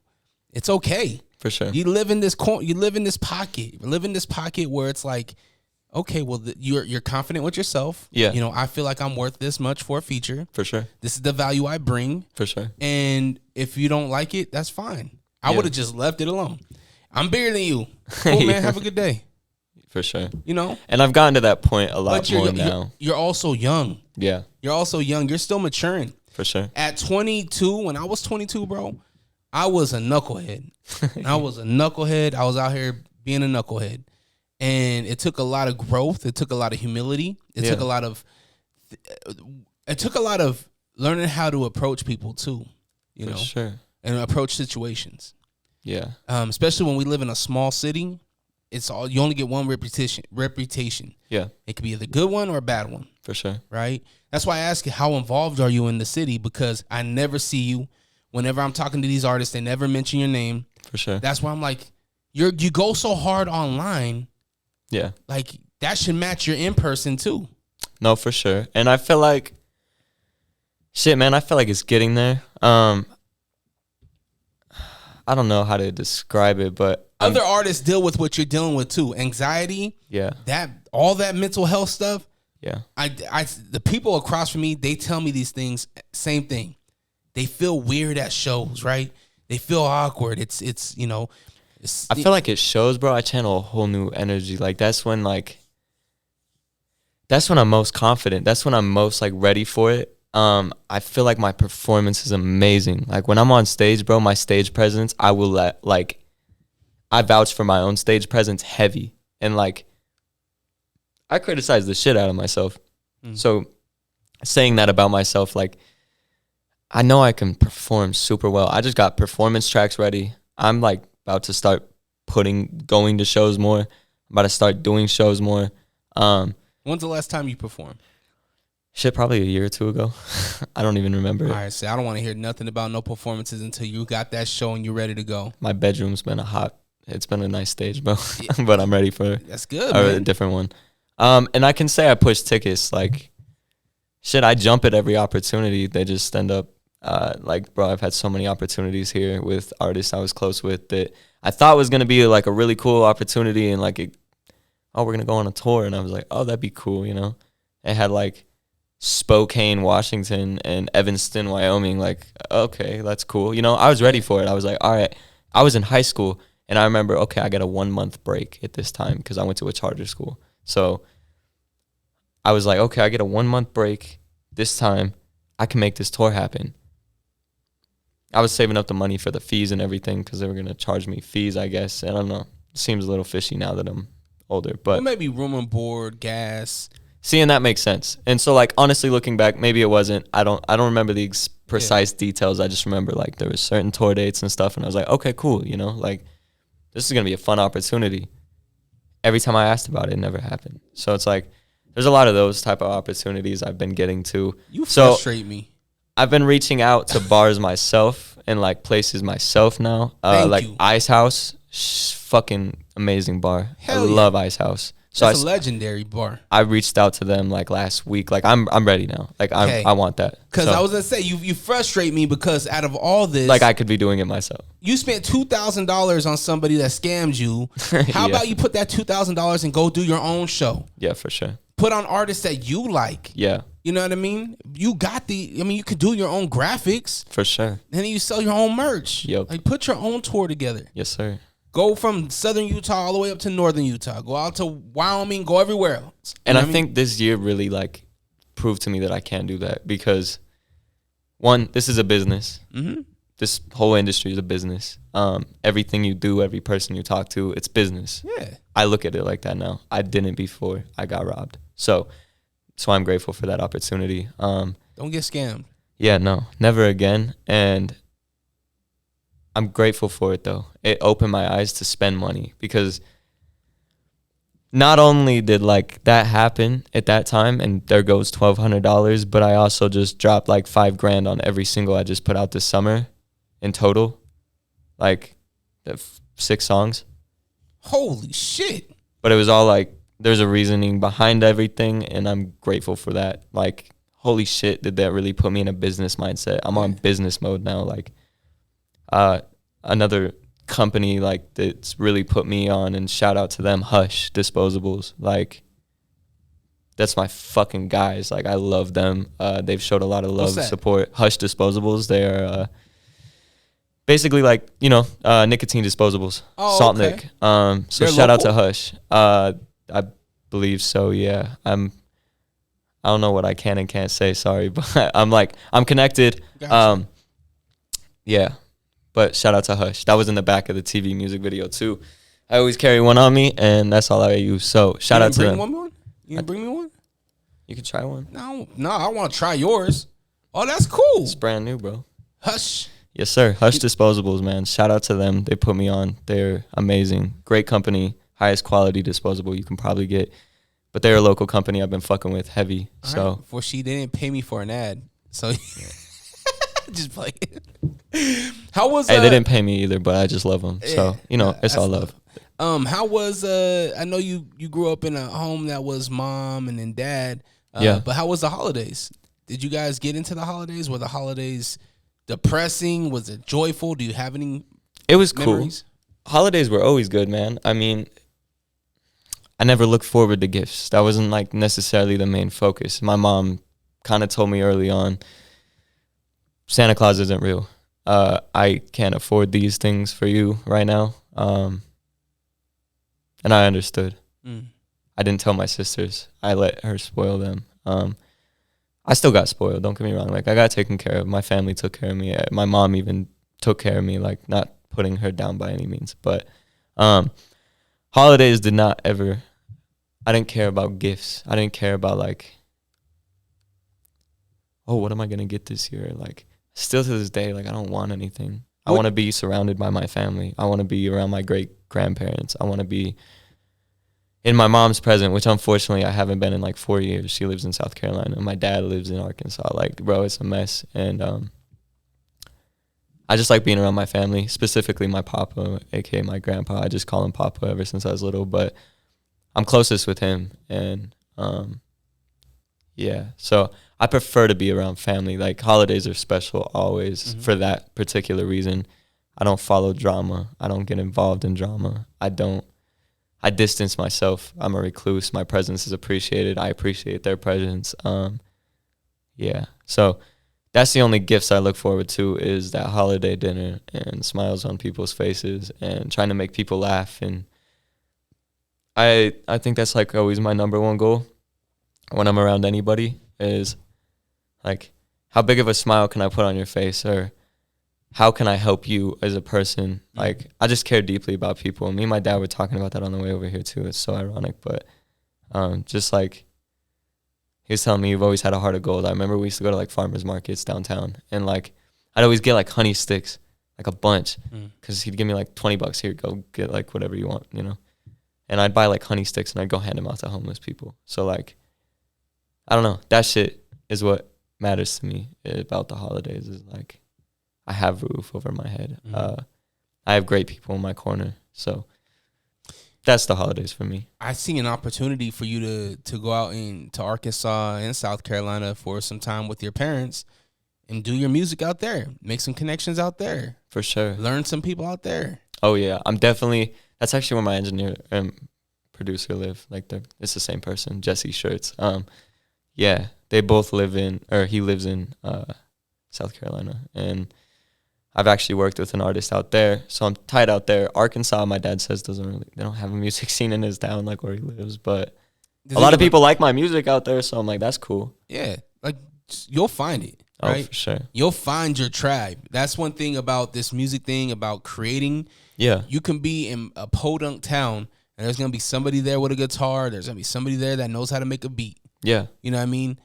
It's okay. For sure. You live in this pocket. You live in this pocket where it's like, okay, well, you're confident with yourself. Yeah. You know, I feel like I'm worth this much for a feature. For sure. This is the value I bring. For sure. And if you don't like it, that's fine. I would have just left it alone. I'm bigger than you. Cool, man. Have a good day. For sure. You know? And I've gotten to that point a lot more now. You're also young. Yeah. You're also young. You're still maturing. For sure. At 22, when I was 22, bro, I was a knucklehead. I was out here being a knucklehead. And it took a lot of growth. It took a lot of humility. It took a lot of learning how to approach people too. You know, sure. and approach situations. Yeah. Especially when we live in a small city, you only get one reputation. Yeah. It could be either a good one or a bad one. For sure. Right? That's why I ask you, how involved are you in the city? Because I never see you. Whenever I'm talking to these artists, they never mention your name. For sure. That's why I'm like, you go so hard online. Yeah. Like, that should match your in person too. No, for sure. And I feel like, shit, man, I feel like it's getting there. I don't know how to describe it, but other artists deal with what you're dealing with too. Anxiety. Yeah. All that mental health stuff. Yeah. The people across from me, they tell me these things. Same thing. They feel weird at shows, right? They feel awkward. It's I feel like it shows, bro. I channel a whole new energy. Like that's when I'm most confident. That's when I'm most like ready for it. I feel like my performance is amazing. Like when I'm on stage, bro, my stage presence, I vouch for my own stage presence heavy. And like I criticize the shit out of myself. So saying that about myself, like I know I can perform super well. I just got performance tracks ready. I'm like about to start going to shows more. I'm about to start doing shows more. When's the last time you performed? Shit, probably a year or two ago. I don't even remember. All right, so I don't want to hear nothing about no performances until you got that show and you're ready to go. My bedroom's been it's been a nice stage, bro. But I'm ready for that's good, man. A different one. And I can say I push tickets. Like, shit, I jump at every opportunity. They just end up, like, bro, I've had so many opportunities here with artists I was close with that I thought was going to be like a really cool opportunity. And like, we're going to go on a tour. And I was like, oh, that'd be cool, you know? It had like Spokane, Washington, and Evanston, Wyoming. Like, okay, that's cool. You know, I was ready for it. I was like, all right. I was in high school, and I remember, okay, I got a 1 month break at this time because I went to a charter school. So I was like, okay, I get a 1 month break this time. I can make this tour happen. I was saving up the money for the fees and everything because they were going to charge me fees, I guess. I don't know. It seems a little fishy now that I'm older. But well, maybe room and board, gas. See, and that makes sense. And so, like, honestly, looking back, maybe it wasn't. I don't remember the precise details. I just remember, like, there was certain tour dates and stuff. And I was like, okay, cool. You know, like, this is going to be a fun opportunity. Every time I asked about it, it never happened. So it's like, there's a lot of those type of opportunities I've been getting to. You frustrate me. I've been reaching out to bars myself and like places myself now. Like you. Ice House, fucking amazing bar. Hell I love Ice House. So that's a legendary bar. I reached out to them like last week. Like I'm ready now. Like I want that. Because I was gonna say you frustrate me because out of all this, like I could be doing it myself. You spent $2,000 on somebody that scammed you. How about you put that $2,000 and go do your own show? Yeah, for sure. Put on artists that you like. Yeah. You know what I mean? You could do your own graphics. For sure. And then you sell your own merch. Yep. Like put your own tour together. Yes, sir. Go from southern Utah all the way up to northern Utah. Go out to Wyoming. Go everywhere else. And I think this year really like proved to me that I can do that because one, this is a business. Mm-hmm. This whole industry is a business. Everything you do, every person you talk to, it's business. Yeah. I look at it like that now. I didn't before I got robbed. So I'm grateful for that opportunity. Don't get scammed. Yeah, no, never again. And I'm grateful for it though. It opened my eyes to spend money because not only did like that happen at that time and there goes $1,200, but I also just dropped like $5,000 on every single I just put out this summer in total. Like 6 songs. Holy shit. But it was all like, there's a reasoning behind everything, and I'm grateful for that. Like, holy shit, did that really put me in a business mindset? I'm on business mode now. Like, another company, like, that's really put me on, and shout out to them, Hush Disposables. Like, that's my fucking guys. Like, I love them. They've showed a lot of love and support. Hush Disposables, they are basically like, you know, nicotine disposables. Oh, Salt okay. Nick. So they're shout local? out to Hush. I believe so, yeah. I don't know what I can and can't say, sorry, but I'm connected. Gotcha. Yeah. But shout out to Hush. That was in the back of the TV music video too. I always carry one on me, and that's all I use. So shout out to them. You didn't bring me one? You can try one. No, I want to try yours. Oh, that's cool. It's brand new, bro. Hush. Yes, sir. Hush Disposables, man. Shout out to them. They put me on. They're amazing. Great company. Highest quality disposable you can probably get. But they're a local company I've been fucking with heavy. All so right. They didn't pay me for an ad. So just play. How was Hey, they didn't pay me either, but I just love them. So, it's all love. How was I know you grew up in a home that was mom and then dad. Yeah. But how was the holidays? Did you guys get into the holidays? Were the holidays depressing? Was it joyful? Do you have any It was memories? Cool. Holidays were always good, man. I mean, I never looked forward to gifts. That wasn't like necessarily the main focus. My mom kind of told me early on, Santa Claus isn't real. I can't afford these things for you right now. And I understood. I didn't tell my sisters. I let her spoil them. I still got spoiled. Don't get me wrong. Like, I got taken care of. My family took care of me. My mom even took care of me, like, not putting her down by any means. But holidays did not ever, I didn't care about gifts. I didn't care about, like, oh, what am I going to get this year? Like, still to this day, like, I don't want anything. I want to be surrounded by my family. I want to be around my great-grandparents. I want to be in my mom's present, which unfortunately I haven't been in like 4 years. She lives in South Carolina. My dad lives in Arkansas. Like, bro, it's a mess. And I just like being around my family, specifically my papa, a.k.a. my grandpa. I just call him Papa ever since I was little. But I'm closest with him. And, yeah. So I prefer to be around family. Like, holidays are special always for that particular reason. I don't follow drama. I don't get involved in drama. I distance myself. I'm a recluse. My presence is appreciated. I appreciate their presence. Yeah. So that's the only gifts I look forward to, is that holiday dinner and smiles on people's faces and trying to make people laugh. And I think that's like always my number one goal when I'm around anybody, is like, how big of a smile can I put on your face, or how can I help you as a person? Like, I just care deeply about people. And me and my dad were talking about that on the way over here too. It's so ironic, but just like, he was telling me, you've always had a heart of gold. I remember we used to go to like farmers markets downtown, and like, I'd always get like honey sticks, like a bunch, because he'd give me like $20 here, go get like whatever you want, and I'd buy like honey sticks and I'd go hand them out to homeless people. So like, I don't know, that shit is what matters to me about the holidays, is like, I have a roof over my head. I have great people in my corner. So that's the holidays for me. I see an opportunity for you to go out to Arkansas and South Carolina for some time with your parents and do your music out there. Make some connections out there. For sure. Learn some people out there. Oh, yeah. That's actually where my engineer and producer live. Like, it's the same person, Jesse Shirts. Yeah, they both he lives in South Carolina. And I've actually worked with an artist out there, so I'm tied out there. Arkansas, my dad says, they don't have a music scene in his town, like where he lives, but a lot of people like my music out there, so I'm like, that's cool. Yeah, like, you'll find it, right? Oh, for sure. You'll find your tribe. That's one thing about this music thing, about creating. Yeah. You can be in a podunk town, and there's going to be somebody there with a guitar. There's going to be somebody there that knows how to make a beat. Yeah. You know what I mean?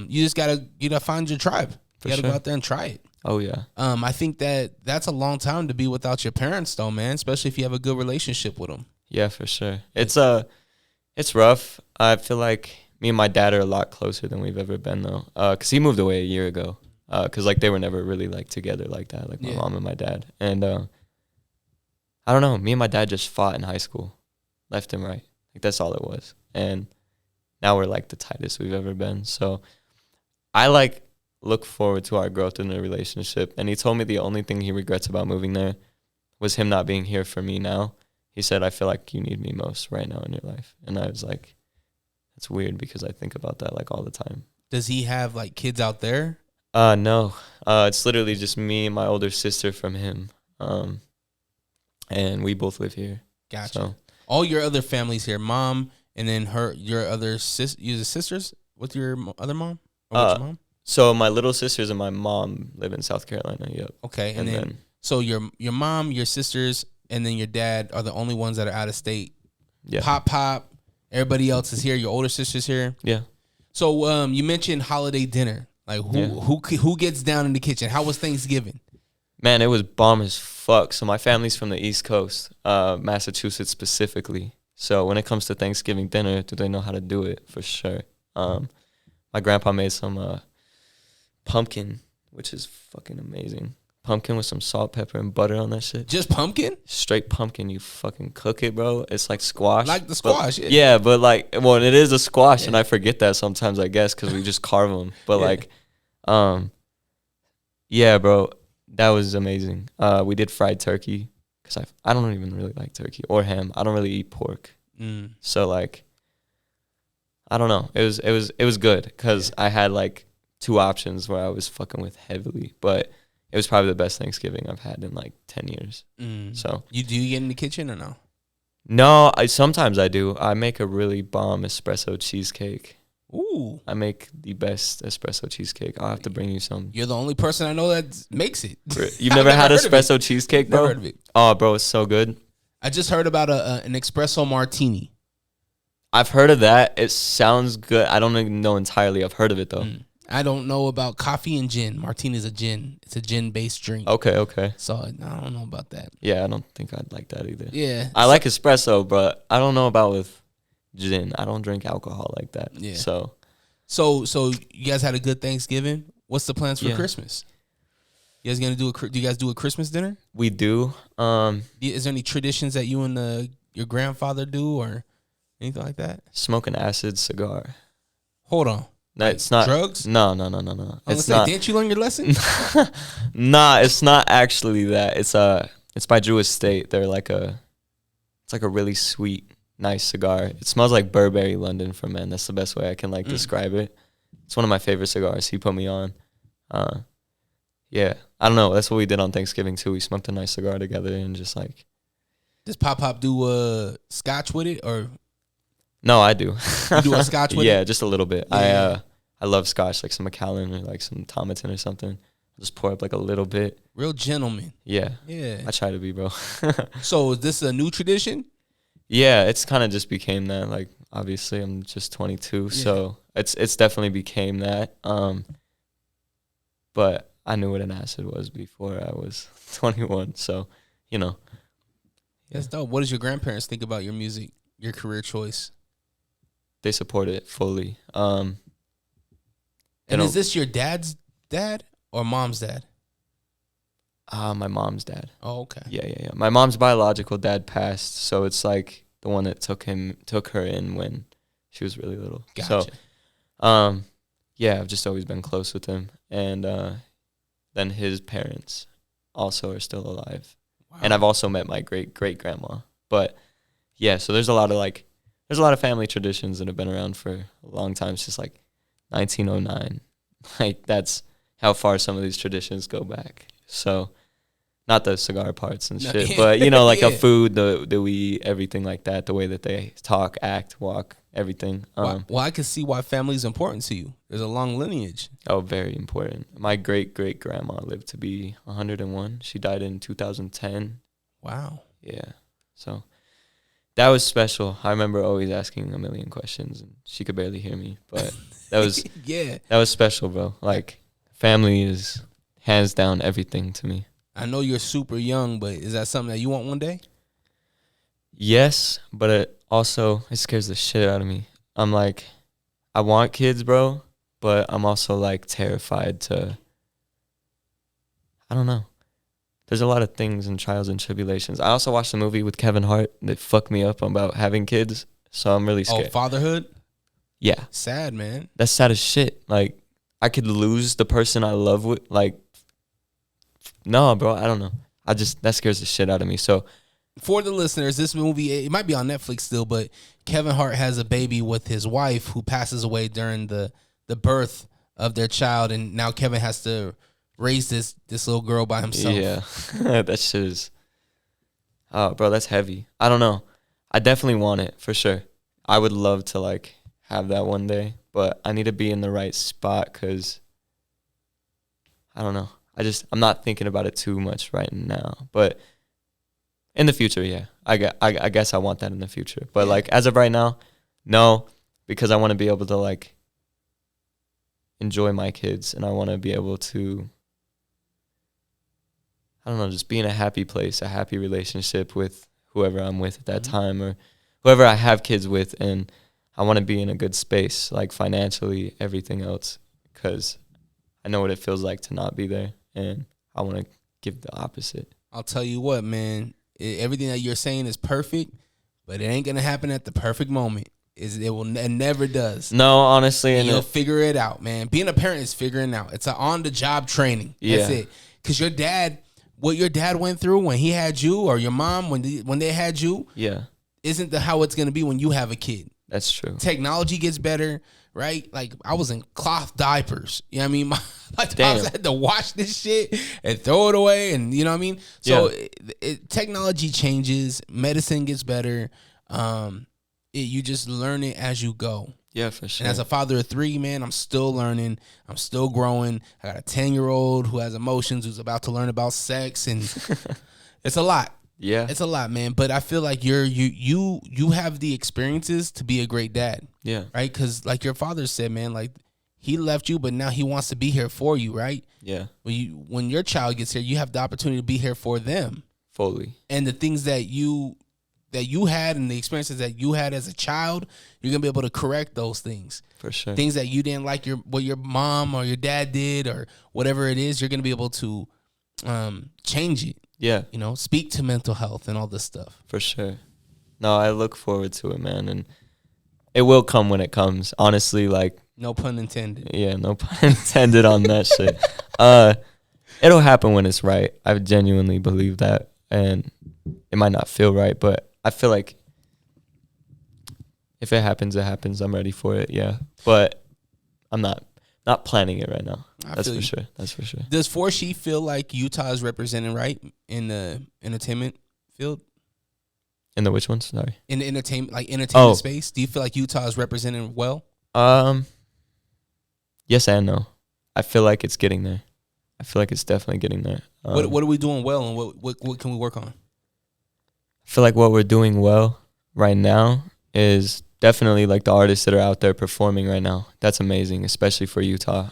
You just got to find your tribe. You got to go out there and try it. Oh, yeah. I think that's a long time to be without your parents, though, man, especially if you have a good relationship with them. Yeah, for sure. It's rough. I feel like me and my dad are a lot closer than we've ever been, though, because he moved away a year ago, because, like, they were never really, like, together like that, like my mom and my dad. And I don't know. Me and my dad just fought in high school, left and right. Like, that's all it was. And now we're, like, the tightest we've ever been. So I, like, look forward to our growth in the relationship. And he told me the only thing he regrets about moving there was him not being here for me now. He said, I feel like you need me most right now in your life. And I was like, that's weird, because I think about that like all the time. Does he have like kids out there? No. It's literally just me and my older sister from him. And we both live here. Gotcha. So. All your other families here, mom, and then your other sisters with your other mom? Or with your mom? So my little sisters and my mom live in South Carolina. Yep. Okay, and then so your mom, your sisters, and then your dad are the only ones that are out of state. Yeah. Pop. Everybody else is here. Your older sister's here. Yeah. So you mentioned holiday dinner. Like who gets down in the kitchen? How was Thanksgiving? Man, it was bomb as fuck. So my family's from the East Coast, Massachusetts specifically. So when it comes to Thanksgiving dinner, do they know how to do it? For sure. My grandpa made some pumpkin, which is fucking amazing. Pumpkin with some salt, pepper, and butter on that shit. Just pumpkin? Straight pumpkin. You fucking cook it, bro. It's like squash. Like the squash, but, yeah. Yeah, but like, well, it is a squash, and I forget that sometimes, I guess, because we just carve them. But like, yeah, bro, that was amazing. We did fried turkey, because I don't even really like turkey or ham. I don't really eat pork. So like, I don't know. It was good, because I had like 2 options where I was fucking with heavily, but it was probably the best Thanksgiving I've had in like 10 years. So you get in the kitchen or no? No, sometimes I do. I make a really bomb espresso cheesecake. Ooh. I make the best espresso cheesecake. I'll have to bring you some. You're the only person I know that makes it. You've never had espresso cheesecake, bro? Never heard of it. Oh, bro, it's so good. I just heard about an espresso martini. I've heard of that. It sounds good. I don't even know entirely. I've heard of it, though. I don't know about coffee and gin. Martini is a gin. It's a gin-based drink. Okay. So I don't know about that. Yeah, I don't think I'd like that either. Yeah. I like espresso, but I don't know about with gin. I don't drink alcohol like that. Yeah. So you guys had a good Thanksgiving. What's the plans for Christmas? You guys gonna do you guys do a Christmas dinner? We do. Is there any traditions that you and your grandfather do or anything like that? Smoke an acid cigar. Hold on. No, it's not drugs. No. It's not. Didn't you learn your lesson? Nah, it's not actually that. It's by Drew Estate. They're like it's like a really sweet, nice cigar. It smells like Burberry London for men. That's the best way I can like describe it. It's one of my favorite cigars. He put me on. Yeah, I don't know. That's what we did on Thanksgiving too. We smoked a nice cigar together and just like. Does Pop do scotch with it or? No, I do. You do a scotch with it? Yeah, just a little bit. Yeah. I love scotch, like some Macallan or like some Tomatin or something. I'll just pour up like a little bit. Real gentleman. Yeah. Yeah. I try to be, bro. So is this a new tradition? Yeah, it's kind of just became that. Like, obviously, I'm just 22, so it's definitely became that. But I knew what an acid was before I was 21, so you know. That's dope. What does your grandparents think about your music, your career choice? They support it fully. And is this your dad's dad or mom's dad? My mom's dad. Oh, okay. Yeah. My mom's biological dad passed, so it's like the one that took her in when she was really little. Gotcha. So, yeah, I've just always been close with him, and then his parents also are still alive, and I've also met my great grandma. But yeah, so there's a lot of family traditions that have been around for a long time. It's just like 1909. Like, that's how far some of these traditions go back. So, not the cigar parts and shit, but, you know, like a food, the we eat, everything like that, the way that they talk, act, walk, everything. Well, I can see why family is important to you. There's a long lineage. Oh, very important. My great-great-grandma lived to be 101. She died in 2010. Wow. Yeah. So that was special. I remember always asking a million questions, and she could barely hear me. But that was that was special, bro. Like, family is hands down everything to me. I know you're super young, but is that something that you want one day? Yes, but it scares the shit out of me. I'm like, I want kids, bro, but I'm also like terrified to. I don't know. There's a lot of things and trials and tribulations. I also watched a movie with Kevin Hart that fucked me up about having kids, so I'm really scared. Oh, fatherhood? Yeah. Sad, man. That's sad as shit. Like, I could lose the person I love with, like, no, bro, I don't know. That scares the shit out of me, so. For the listeners, this movie, it might be on Netflix still, but Kevin Hart has a baby with his wife who passes away during the birth of their child, and now Kevin has to raise this little girl by himself. Yeah, that shit is. Oh, bro, that's heavy. I don't know. I definitely want it for sure. I would love to like have that one day, but I need to be in the right spot because I don't know. I'm not thinking about it too much right now, but in the future, yeah, I guess I want that in the future. But like as of right now, no, because I want to be able to like enjoy my kids, and I want to be able to. I don't know, just be in a happy place, a happy relationship with whoever I'm with at that time, or whoever I have kids with. And I want to be in a good space, like financially, everything else, because I know what it feels like to not be there, and I want to give the opposite. I'll tell you what, man. Everything that you're saying is perfect, but it ain't gonna happen at the perfect moment. It never does. No, honestly, and you'll figure it out, man. Being a parent is figuring out. It's an on-the-job training. That's it. Because your dad, what your dad went through when he had you, or your mom when they had you, isn't how it's gonna be when you have a kid. That's true. Technology gets better, right? Like, I was in cloth diapers. You know what I mean? My pops had to wash this shit and throw it away, and you know what I mean? So technology changes, medicine gets better. You just learn it as you go. Yeah, for sure. And as a father of 3, man, I'm still learning. I'm still growing. I got a 10-year-old who has emotions, who's about to learn about sex, and it's a lot. Yeah, it's a lot, man. But I feel like you have the experiences to be a great dad. Yeah, right. Because like your father said, man, like he left you, but now he wants to be here for you, right? Yeah. When your child gets here, you have the opportunity to be here for them fully. And the things that you had and the experiences that you had as a child, you're gonna be able to correct those things. For sure. Things that you didn't like what your mom or your dad did or whatever it is, you're gonna be able to change it. Yeah. You know, speak to mental health and all this stuff. For sure. No, I look forward to it, man. And it will come when it comes. Honestly, like. No pun intended. Yeah, no pun intended on that shit. It'll happen when it's right. I genuinely believe that. And it might not feel right, but I feel like if it happens, it happens. I'm ready for it, yeah. But I'm not planning it right now. That's for sure. That's for sure. Does 4She feel like Utah is represented right in the entertainment field? In the which one? Sorry. In the entertainment space, do you feel like Utah is represented well? Yes and no. I feel like it's getting there. I feel like it's definitely getting there. What are we doing well, and what can we work on? I feel like what we're doing well right now is definitely like the artists that are out there performing right now. That's amazing, especially for Utah.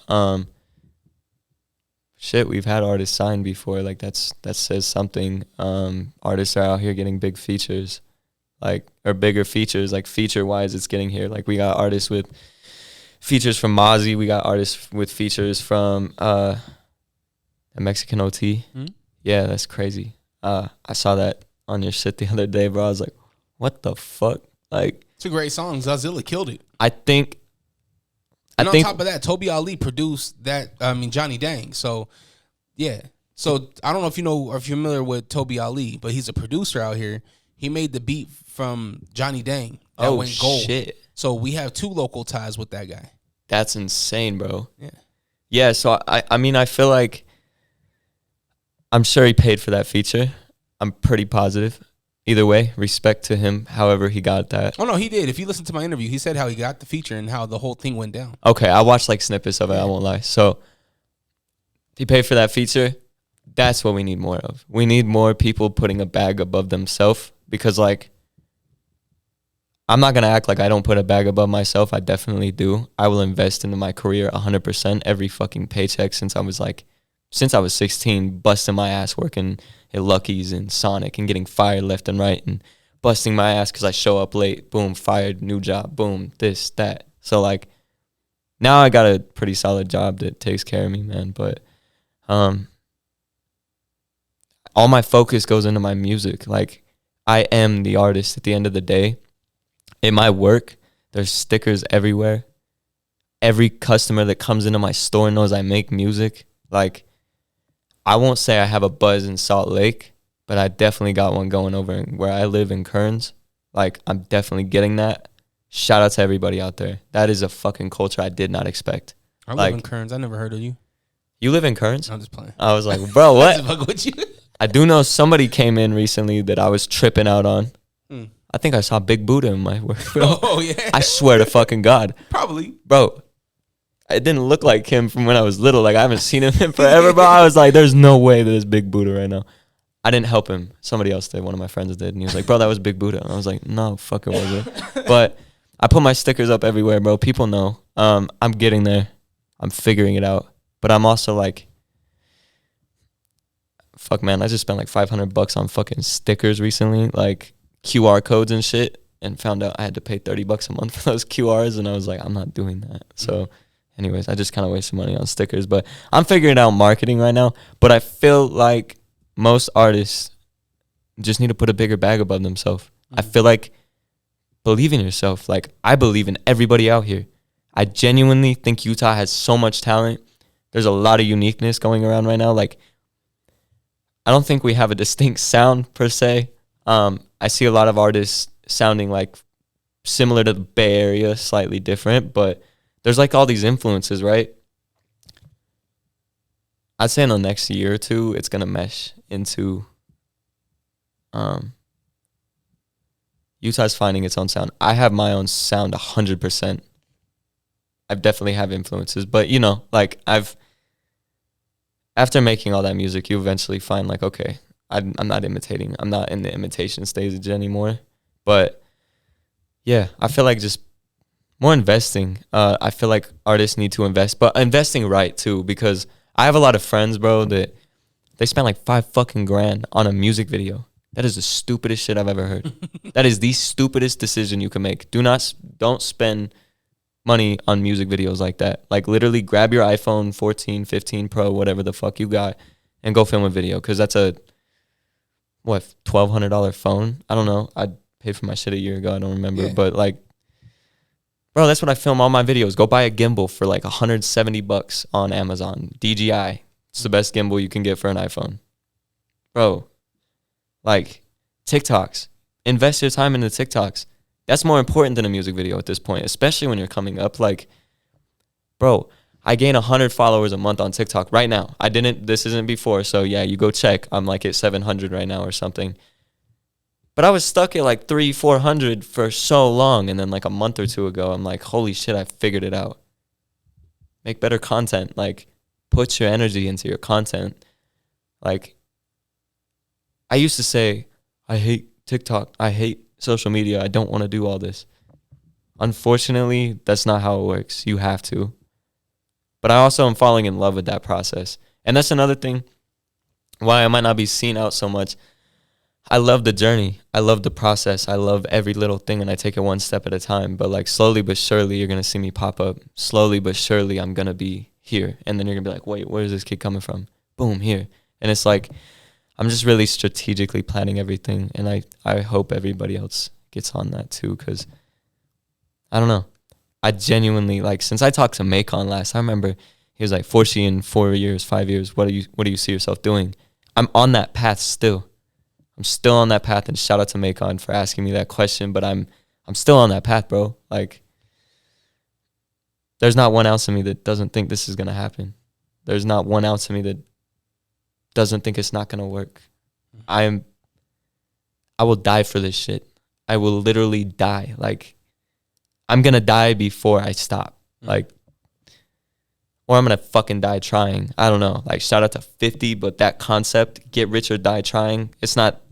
We've had artists signed before. Like that says something. Artists are out here getting big features, or bigger features. Like feature wise, it's getting here. Like we got artists with features from Mozzie. We got artists with features from a Mexican OT. Mm-hmm. Yeah, that's crazy. I saw that on your shit the other day, bro. I was like, what the fuck? Like, it's a great song. Zazilla killed it. I think on top of that, Toby Ali produced that. Johnny Dang. So, yeah. So I don't know if you know or if you're familiar with Toby Ali, but he's a producer out here. He made the beat from Johnny Dang that went gold. Shit. So we have 2 local ties with that guy. That's insane, bro. Yeah. Yeah. So I feel like I'm sure he paid for that feature. I'm pretty positive. Either way, respect to him, however he got that. Oh, no, he did. If you listen to my interview, he said how he got the feature and how the whole thing went down. Okay, I watched snippets of it, I won't lie. So he paid for that feature. That's what we need more of. We need more people putting a bag above themselves because, I'm not going to act like I don't put a bag above myself. I definitely do. I will invest into my career 100% every fucking paycheck since I was 16, busting my ass working at Lucky's and Sonic and getting fired left and right and busting my ass because I show up late. Boom, fired, new job. Boom, this, that. So, now I got a pretty solid job that takes care of me, man. But all my focus goes into my music. I am the artist at the end of the day. In my work, there's stickers everywhere. Every customer that comes into my store knows I make music. I won't say I have a buzz in Salt Lake, but I definitely got one going over where I live in Kearns. I'm definitely getting that. Shout out to everybody out there. That is a fucking culture I did not expect. I live in Kearns. I never heard of you. You live in Kearns? I'm just playing. I was like, bro, what? I'm just fucking with you. I do know somebody came in recently that I was tripping out on. I think I saw Big Buddha in my work, bro. Oh, yeah. I swear to fucking God. Probably. Bro, it didn't look like him from when I was little. I haven't seen him in forever, bro. I was like, there's no way that it's Big Buddha right now. I didn't help him. Somebody else did. One of my friends did. And he was like, bro, that was Big Buddha. And I was like, no, fuck it wasn't. But I put my stickers up everywhere, bro. People know. I'm getting there. I'm figuring it out. But I'm also fuck, man, I just spent like $500 on fucking stickers recently, like QR codes and shit, and found out I had to pay $30 a month for those QRs, and I was like, I'm not doing that. So anyways, I just kind of wasted money on stickers, but I'm figuring out marketing right now. But I feel like most artists just need to put a bigger bag above themselves. I feel like believe in yourself. Like, I believe in everybody out here. I genuinely think Utah has so much talent. There's a lot of uniqueness going around right now. Like, I don't think we have a distinct sound per se. I see a lot of artists sounding like similar to the Bay Area, slightly different, but there's like all these influences, right? I'd say in the next year or two, it's gonna mesh into Utah's finding its own sound. I have my own sound 100%. I definitely have influences, but you know, like after making all that music, you eventually find like, okay, I'm not imitating. I'm not in the imitation stage anymore. But yeah, I feel like just more investing. I feel like artists need to invest, but investing right too, because I have a lot of friends, bro, that they spent like $5,000 on a music video. That is the stupidest shit I've ever heard. That is the stupidest decision you can make. Don't spend money on music videos like that. Like, literally grab your iPhone 14, 15 Pro, whatever the fuck you got, and go film a video, because that's a $1,200 phone. I don't know. I paid for my shit a year ago. I don't remember. Yeah. But like, bro, that's what I film all my videos. Go buy a gimbal for like $170 on Amazon. DJI. It's the best gimbal you can get for an iPhone. Bro, like, TikToks. Invest your time into TikToks. That's more important than a music video at this point, especially when you're coming up. Like, bro, I gain 100 followers a month on TikTok right now. This isn't before, so yeah, you go check. I'm like at 700 right now or something. But I was stuck at like 300-400 for so long, and then like a month or two ago, I'm like, holy shit, I figured it out. Make better content. Like, put your energy into your content. Like, I used to say, I hate TikTok. I hate social media. I don't want to do all this. Unfortunately, that's not how it works. You have to. But I also am falling in love with that process. And that's another thing why I might not be seen out so much. I love the journey. I love the process. I love every little thing, and I take it one step at a time. But like, slowly but surely, you're going to see me pop up. Slowly but surely, I'm going to be here. And then you're going to be like, wait, where is this kid coming from? Boom, here. And it's like, I'm just really strategically planning everything, and I hope everybody else gets on that too, because I don't know. I genuinely, like, since I talked to Macon last, I remember he was like, Forshi, in 4 years, 5 years, what do you see yourself doing? I'm on that path still. I'm still on that path, and shout out to Macon for asking me that question, but I'm still on that path, bro. Like, there's not one ounce of me that doesn't think this is going to happen. There's not one ounce of me that doesn't think it's not gonna work. I will die for this shit. I will literally die. Like, I'm gonna die before I stop. Like, or I'm gonna fucking die trying. I don't know. Like, shout out to 50, but that concept, get rich or die trying. It's not,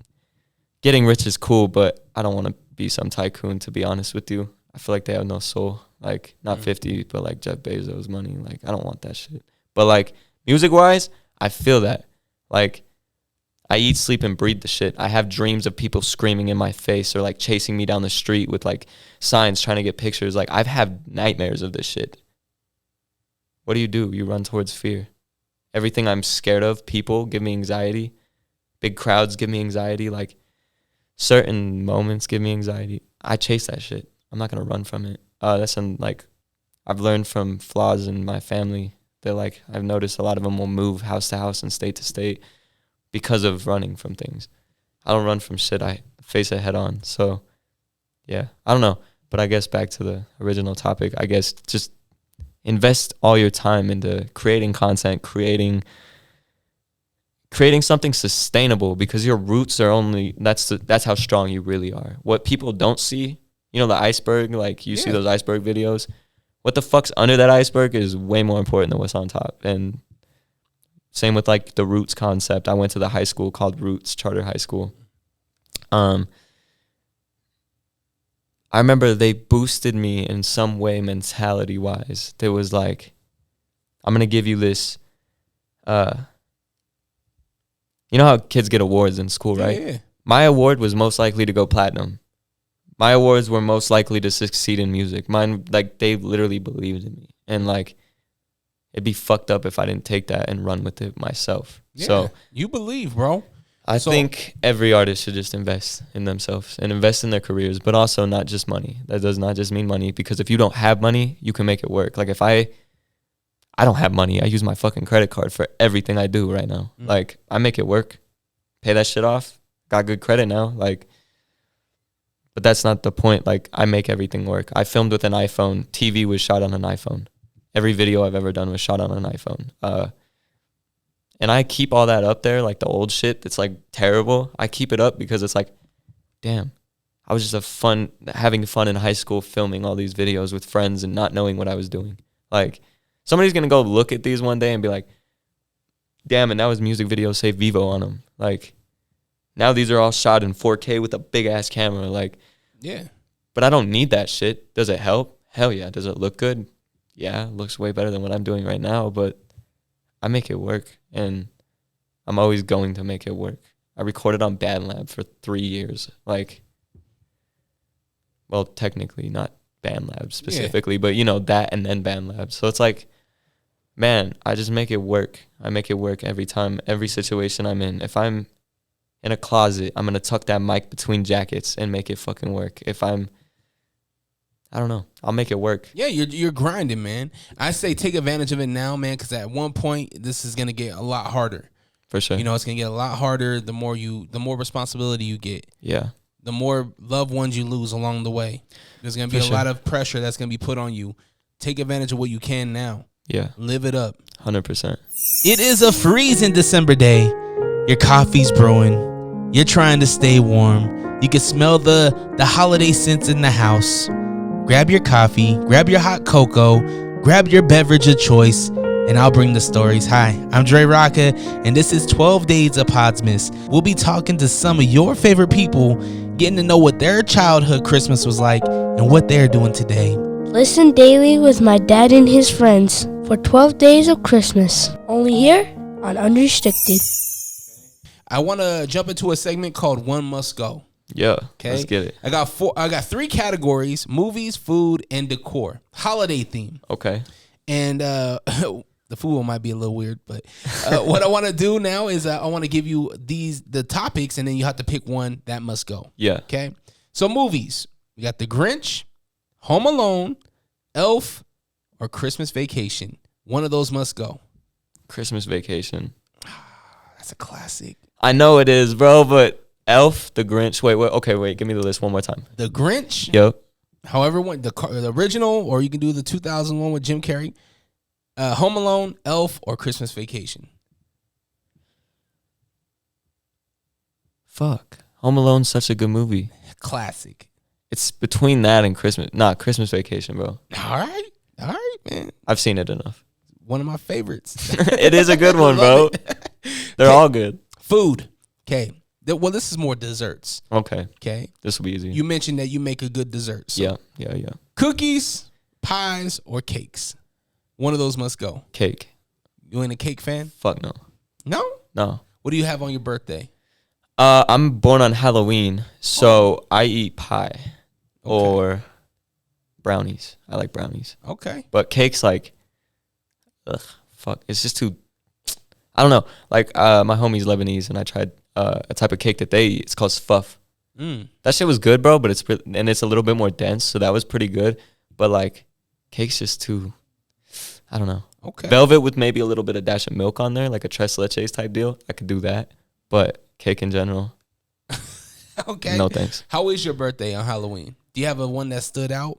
getting rich is cool, but I don't want to be some tycoon, to be honest with you. I feel like they have no soul. Like, not 50, but like Jeff Bezos money. Like, I don't want that shit. But like, music wise, I feel that. Like, I eat, sleep, and breathe the shit. I have dreams of people screaming in my face or like chasing me down the street with like signs trying to get pictures. Like, I've had nightmares of this shit. What do? You run towards fear. Everything I'm scared of, people give me anxiety. Big crowds give me anxiety. Like, certain moments give me anxiety. I chase that shit. I'm not going to run from it. I've learned from flaws in my family. They're like, I've noticed a lot of them will move house to house and state to state because of running from things. I don't run from shit. I face it head on. So, yeah, I don't know. But I guess back to the original topic, I guess just invest all your time into creating content, creating something sustainable, because your roots are only, that's how strong you really are. What people don't see, you know, the iceberg, like you see those iceberg videos. What the fuck's under that iceberg is way more important than what's on top. And same with like the Roots concept. I went to the high school called Roots Charter High School. I remember they boosted me in some way mentality wise. There was like, I'm going to give you this You know how kids get awards in school, right? Yeah. My award was most likely to go platinum. My awards were most likely to succeed in music. Mine, like, they literally believed in me. And, like, it'd be fucked up if I didn't take that and run with it myself. Yeah, So you believe, bro. I think every artist should just invest in themselves and invest in their careers, but also not just money. That does not just mean money, because if you don't have money, you can make it work. Like, if I don't have money, I use my fucking credit card for everything I do right now. Like, I make it work, pay that shit off, got good credit now. Like, but that's not the point. Like, I make everything work. I filmed with an iPhone. TV was shot on an iPhone. Every video I've ever done was shot on an iPhone. And I keep all that up there, like the old shit that's like terrible. I keep it up because it's like, damn, I was just having fun in high school filming all these videos with friends and not knowing what I was doing. Like, somebody's going to go look at these one day and be like, damn, and now his music videos say Vivo on them. Like, now these are all shot in 4K with a big-ass camera. Like, yeah. But I don't need that shit. Does it help? Hell yeah. Does it look good? Yeah, it looks way better than what I'm doing right now, but I make it work, and I'm always going to make it work. I recorded on BandLab for 3 years. Like, well, technically not BandLab specifically, but, you know, that and then BandLab. So it's like, man, I just make it work. I make it work every time, every situation I'm in. If I'm in a closet, I'm going to tuck that mic between jackets and make it fucking work. If I don't know, I'll make it work. Yeah, you're grinding, man. I say take advantage of it now, man, because at one point this is gonna get a lot harder. For sure. You know, it's gonna get a lot harder the more responsibility you get. Yeah. The more loved ones you lose along the way. There's gonna be a lot of pressure that's gonna be put on you. Take advantage of what you can now. Yeah. Live it up. 100%. It is a freezing December day. Your coffee's brewing. You're trying to stay warm. You can smell the holiday scents in the house. Grab your coffee, grab your hot cocoa, grab your beverage of choice, and I'll bring the stories. Hi, I'm DreRawka, and this is 12 Days of Podsmas. We'll be talking to some of your favorite people, getting to know what their childhood Christmas was like and what they're doing today. Listen daily with my dad and his friends for 12 Days of Christmas. Only here on Unrestricted. I want to jump into a segment called One Must Go. Yeah, Okay, let's get it. I got 3 categories: movies, food, and decor. Holiday theme. Okay. And the food one might be a little weird, but what I want to do now is I want to give you the topics, and then you have to pick one that must go. Yeah. Okay. So movies, we got The Grinch, Home Alone, Elf, or Christmas Vacation. One of those must go. Christmas Vacation. That's a classic. I know it is, bro, but Elf, The Grinch. Wait. Give me the list one more time. The Grinch. Yep. However, the original, or you can do the 2001 with Jim Carrey. Home Alone, Elf, or Christmas Vacation. Fuck. Home Alone's such a good movie. Classic. It's between that and Christmas. Nah, Christmas Vacation, bro. All right, man. I've seen it enough. One of my favorites. It is a good one, bro. They're all good. Food. Okay. Well, this is more desserts. Okay. Okay. This will be easy. You mentioned that you make a good dessert. So Yeah. cookies, pies, or cakes. One of those must go. Cake. You ain't a cake fan? Fuck no. No? No. What do you have on your birthday? I'm born on Halloween, so I eat pie or brownies. I like brownies. Okay. But cake's like, ugh, fuck. It's just too, I don't know. Like, my homie's Lebanese, and I tried a type of cake that they eat. It's called sfuff. That shit was good, bro, but it's a little bit more dense, so that was pretty good. But, like, cake's just too, I don't know. Okay. Velvet with maybe a little bit of dash of milk on there, like a tres leches type deal. I could do that. But cake in general, Okay. no thanks. How is your birthday on Halloween? Do you have a one that stood out?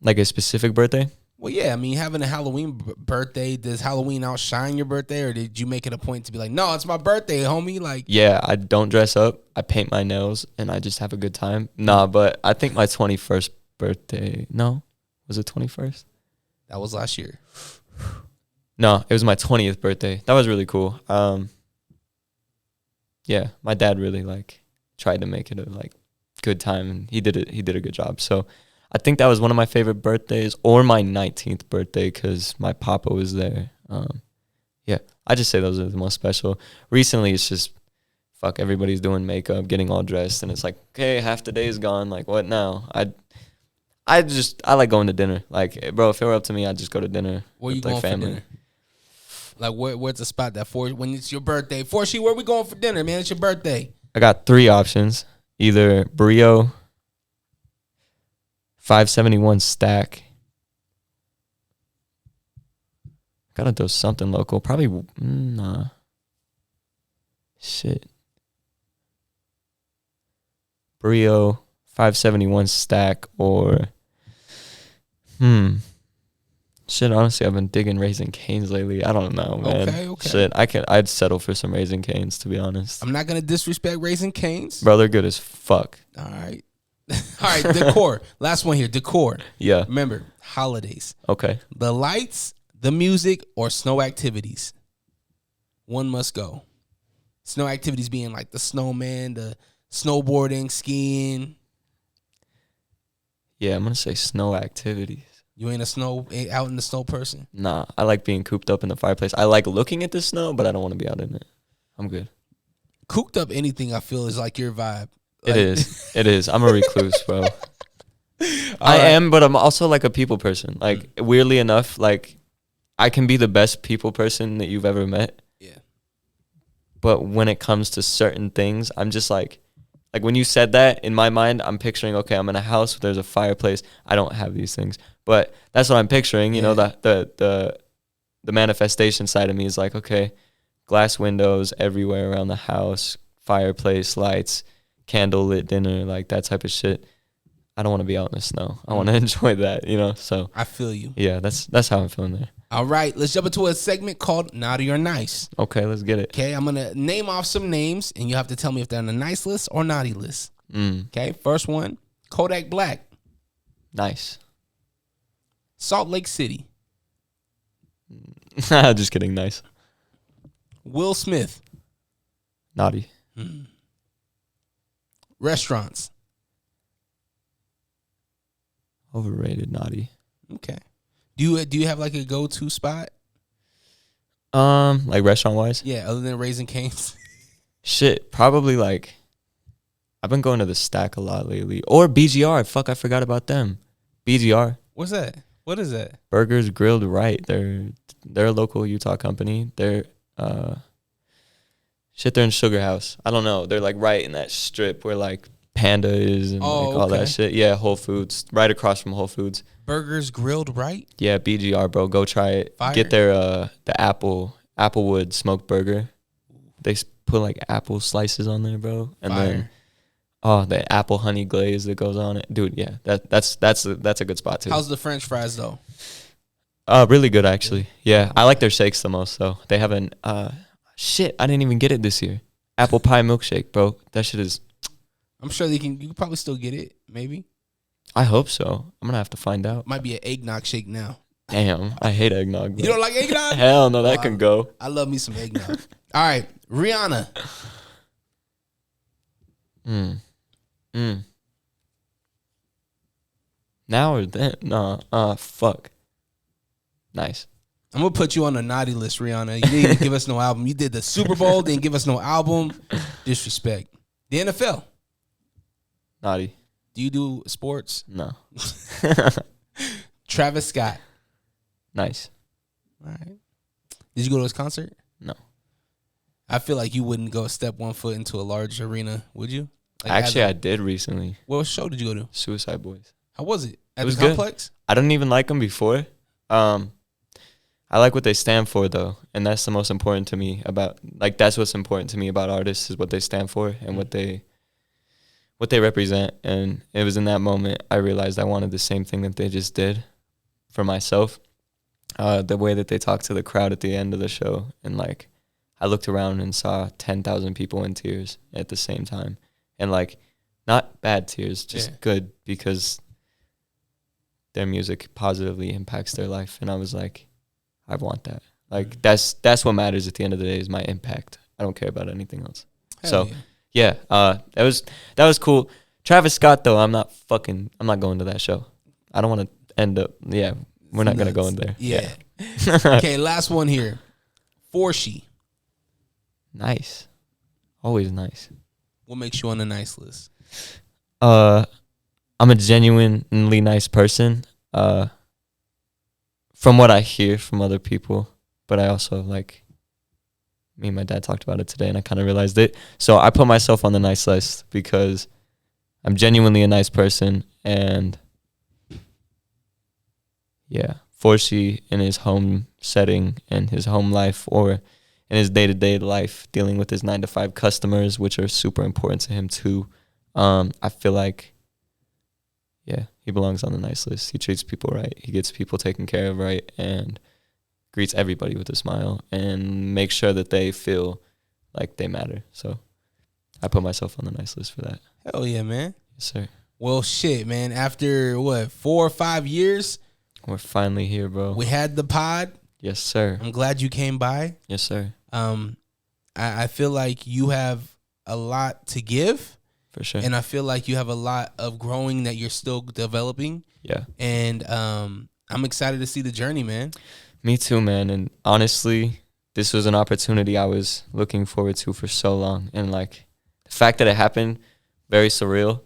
Like a specific birthday? Well, yeah. I mean, having a Halloween birthday, does Halloween outshine your birthday, or did you make it a point to be like, no, it's my birthday, homie? Like, Yeah, I don't dress up. I paint my nails, and I just have a good time. Nah, but I think my 21st birthday. No, was it 21st? that was last year. No, it was my 20th birthday. That was really cool. Yeah, my dad really tried to make it a good time, and he did a good job. So I think that was one of my favorite birthdays, or my 19th birthday, because my papa was there. Yeah, I just say those are the most special. Recently, it's just fuck. Everybody's doing makeup, getting all dressed, and it's like, okay, half the day is gone. Like, what now? I like going to dinner. Like, bro, if it were up to me, I'd just go to dinner. Where you with, like, going family. for dinner? Like, where's the spot that when it's your birthday? Forshi, where we going for dinner, man? It's your birthday. I got 3 options: either Brio, 571 Stack. Gotta do something local. Probably nah. Shit. Brio, 571 Stack, or shit, honestly, I've been digging Raising Cane's lately. I don't know, man. Okay. Shit, I'd settle for some Raising Cane's, to be honest. I'm not gonna disrespect Raising Cane's. Bro, they're good as fuck. All right. All right, decor. Last one here, decor. Yeah. Remember, holidays. Okay. The lights, the music, or snow activities. One must go. Snow activities being like the snowman, the snowboarding, skiing. Yeah, I'm gonna say snow activities. You ain't out in the snow person? Nah, I like being cooped up in the fireplace. I like looking at the snow, but I don't want to be out in it. I'm good. Cooped up anything, I feel, is like your vibe. It is. It is. I'm a recluse, bro. I right. am, but I'm also like a people person. Like, weirdly enough, like, I can be the best people person that you've ever met. Yeah. But when it comes to certain things, I'm just like when you said that, in my mind, I'm picturing, okay, I'm in a house, there's a fireplace. I don't have these things. But that's what I'm picturing. You know, the manifestation side of me is like, okay, glass windows everywhere around the house, fireplace, lights, candlelit dinner, like that type of shit. I don't want to be out in the snow. I want to enjoy that, you know? So I feel you. yeah, that's how I'm feeling there. All right, let's jump into a segment called Naughty or Nice. Okay, let's get it. Okay, I'm going to name off some names, and you have to tell me if they're on the nice list or naughty list. Okay, first one, Kodak Black. Nice. Salt Lake City. Just kidding, nice. Will Smith. Naughty. Restaurants. Overrated, naughty. Okay. Do you have like a go-to spot? Like restaurant-wise? Yeah, other than Raising Cane's. Shit, probably like, I've been going to the Stack a lot lately. Or BGR. Fuck, I forgot about them. BGR. What's that? What is that? Burgers Grilled Right. They're a local Utah company. They're in Sugar House. I don't know. They're like right in that strip where like Panda is and like all that shit. Yeah, Whole Foods. Right across from Whole Foods. Burgers Grilled Right? Yeah, BGR, bro. Go try it. Fire. Get their the Applewood smoked burger. They put like apple slices on there, bro. And Fire. then the apple honey glaze that goes on it. Dude, yeah. That's a good spot too. How's the French fries though? Really good actually. Yeah, I like their shakes the most though. They have an shit, I didn't even get it this year. Apple pie milkshake, bro. That shit is, I'm sure you can probably still get it, maybe. I hope so. I'm gonna have to find out. Might be an eggnog shake now. Damn, I hate eggnog, bro. You don't like eggnog? Hell no, that can go. I love me some eggnog. All right, Rihanna. Now or then? Nah, fuck. Nice. I'm gonna put you on the naughty list, Rihanna. You didn't give us no album. You did the Super Bowl, didn't give us no album. Disrespect. The NFL. Naughty. Do you do sports? No. Travis Scott. Nice. All right. Did you go to his concert? No. I feel like you wouldn't go step one foot into a large arena, would you? Like Actually, I did recently. What show did you go to? Suicide Boys. How was it? At It was the good. complex? I didn't even like them before. I like what they stand for though, and that's the most important to me about, like, that's what's important to me about artists is what they stand for and what they represent. And it was in that moment I realized I wanted the same thing that they just did for myself. The way that they talked to the crowd at the end of the show, and like I looked around and saw 10,000 people in tears at the same time, and like not bad tears, just good, because their music positively impacts their life. And I was like, I want that. Like that's what matters at the end of the day is my impact. I don't care about anything else. Hell So yeah, that was cool. Travis Scott though, I'm not going to that show. I don't want to end up. Yeah, we're not gonna go in there. Yeah. Okay, last one here. Forshi. Nice. Always nice. What makes you on the nice list? I'm a genuinely nice person. From what I hear from other people, but I also like, me and my dad talked about it today and I kind of realized it. So I put myself on the nice list because I'm genuinely a nice person. And yeah, Forshi in his home setting and his home life, or in his day-to-day life, dealing with his 9-to-5 customers, which are super important to him too. I feel like, yeah, he belongs on the nice list. He treats people right. He gets people taken care of right, and greets everybody with a smile and makes sure that they feel like they matter. So I put myself on the nice list for that. Hell yeah, man. Yes, sir. Well, shit, man. After, 4 or 5 years? We're finally here, bro. We had the pod. Yes, sir. I'm glad you came by. Yes, sir. I feel like you have a lot to give. For sure. And I feel like you have a lot of growing that you're still developing. Yeah. And I'm excited to see the journey, man. Me too, man. And honestly, this was an opportunity I was looking forward to for so long. And like the fact that it happened, very surreal,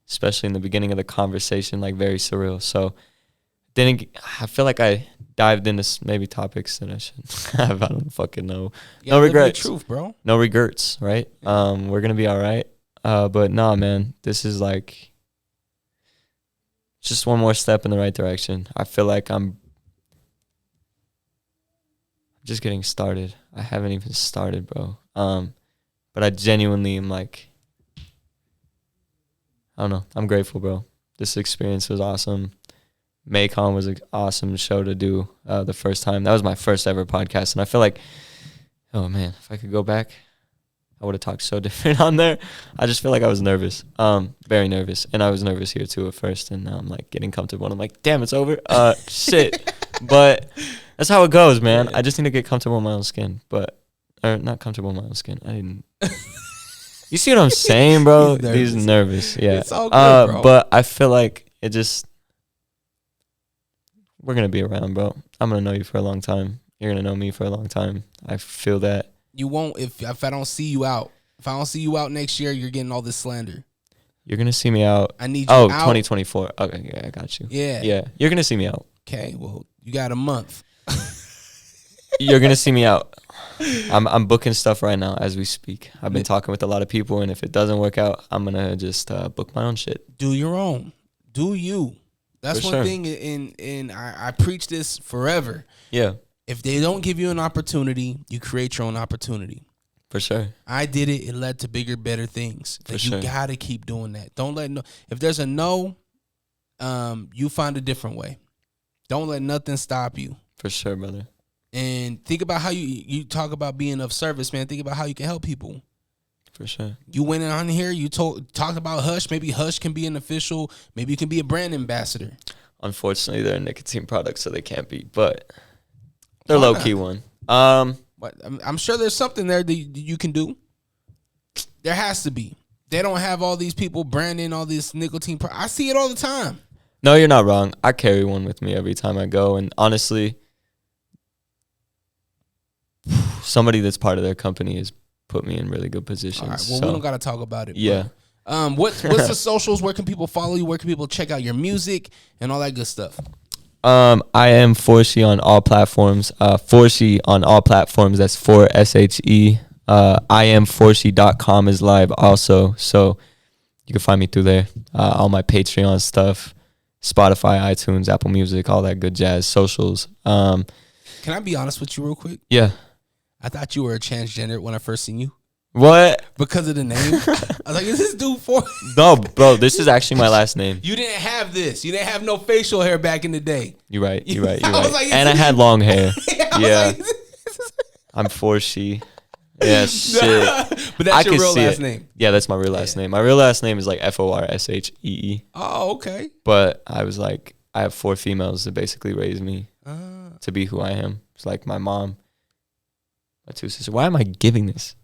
especially in the beginning of the conversation, like very surreal. So I feel like I dived into maybe topics that I shouldn't have. I don't fucking know. No regrets. The truth, bro. No regrets, right? We're going to be all right. But nah, man, this is like just one more step in the right direction. I feel like I'm just getting started. I haven't even started, bro. But I genuinely am like, I don't know. I'm grateful, bro. This experience was awesome. Maycon was an awesome show to do the first time. That was my first ever podcast. And I feel like, oh, man, if I could go back, I would have talked so different on there. I just feel like I was nervous, very nervous. And I was nervous here, too, at first. And now I'm, like, getting comfortable. And I'm like, damn, it's over. Shit. But that's how it goes, man. I just need to get comfortable in my own skin. Or not comfortable in my own skin. I didn't. You see what I'm saying, bro? He's nervous. Yeah. It's all good, bro. But I feel like it just... We're going to be around, bro. I'm going to know you for a long time. You're going to know me for a long time. I feel that. You won't if I don't see you out. If I don't see you out next year, you're getting all this slander. You're going to see me out. I need you out. 2024. Okay, yeah, I got you. Yeah. Yeah, you're going to see me out. Okay, well, you got a month. You're going to see me out. I'm booking stuff right now as we speak. I've been talking with a lot of people, and if it doesn't work out, I'm going to just book my own shit. Do your own. Do you. That's one thing, and I preach this forever. Yeah. If they don't give you an opportunity, you create your own opportunity. For sure. I did it. It led to bigger, better things. For like sure. You got to keep doing that. Don't let no. If there's a no, you find a different way. Don't let nothing stop you. For sure, brother. And think about how you talk about being of service, man. Think about how you can help people. For sure. You went on here, you talked about Hush. Maybe Hush can be an official. Maybe you can be a brand ambassador. Unfortunately, they're a nicotine product, so they can't be. But they're low-key one. But I'm sure there's something there that you can do. There has to be. They don't have all these people branding all this nicotine. I see it all the time. No, you're not wrong. I carry one with me every time I go. And honestly, somebody that's part of their company has put me in really good positions. All right, well, we don't got to talk about it. Yeah. What's the socials? Where can people follow you? Where can people check out your music and all that good stuff? I am Forshi on all platforms. Forshi on all platforms. That's SHE. IamForshi.com is live also. So you can find me through there. All my Patreon stuff, Spotify, iTunes, Apple Music, all that good jazz, socials. Can I be honest with you real quick? Yeah. I thought you were a transgender when I first seen you. What? Because of the name. I was like, is this dude for? No, bro, this is actually my last name. You didn't have this. You didn't have no facial hair back in the day. You're right. You're right. I was like, and I had long hair. Yeah. Like, I'm Forshi. Yeah, shit. But that's your real last name. Yeah, that's my real last name. My real last name is like FORSHEE. Oh, okay. But I was like, I have 4 females that basically raised me to be who I am. It's like my mom, my 2 sisters. Why am I giving this?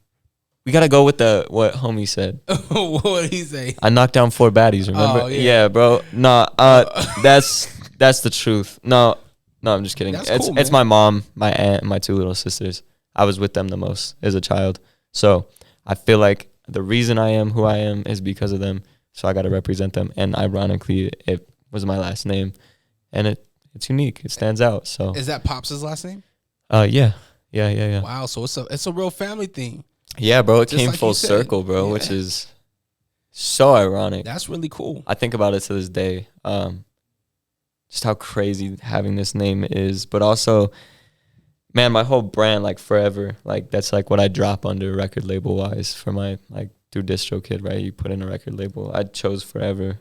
We gotta go with what homie said. What did he say? I knocked down 4 baddies. Remember? Oh, yeah, bro. No, that's the truth. No, I'm just kidding. That's It's cool, it's my mom, my aunt, and my 2 little sisters. I was with them the most as a child. So I feel like the reason I am who I am is because of them. So I got to represent them. And ironically, it was my last name, and it's unique. It stands out. So Is that Pops' last name? Yeah. Wow, so it's a real family thing. Yeah, bro. It Just came like full you said. circle, bro, Yeah. which is so ironic. That's really cool. I think about it to this day. Just how crazy having this name is, but also, man, my whole brand, like Forever, like that's like what I drop under record label wise for my like through DistroKid, right? You put in a record label. I chose Forever.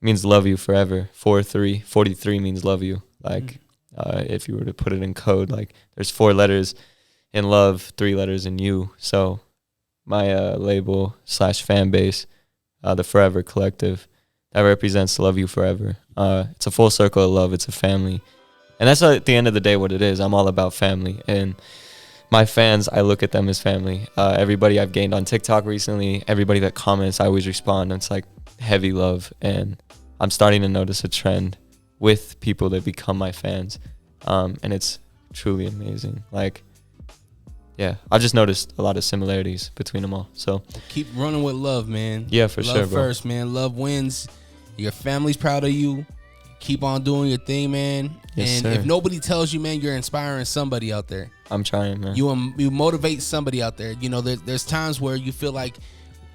Means love you forever. 43 means love you. Like if you were to put it in code, like there's 4 letters in love, 3 letters in you. So my label / fan base, the Forever Collective, that represents love you forever. It's a full circle of love. It's a family. And that's at the end of the day what it is. I'm all about family. And my fans, I look at them as family. Everybody I've gained on TikTok recently, everybody that comments, I always respond. It's like heavy love. And I'm starting to notice a trend with people that become my fans. And it's truly amazing. Like, yeah, I've just noticed a lot of similarities between them all. So Keep running with love, man. yeah, for love sure, bro. first, man. Love wins. Your family's proud of you. Keep on doing your thing, man. Yes, and sir. if nobody tells you, man, you're inspiring somebody out there. I'm trying, man. You motivate somebody out there. You know, there's times where you feel like,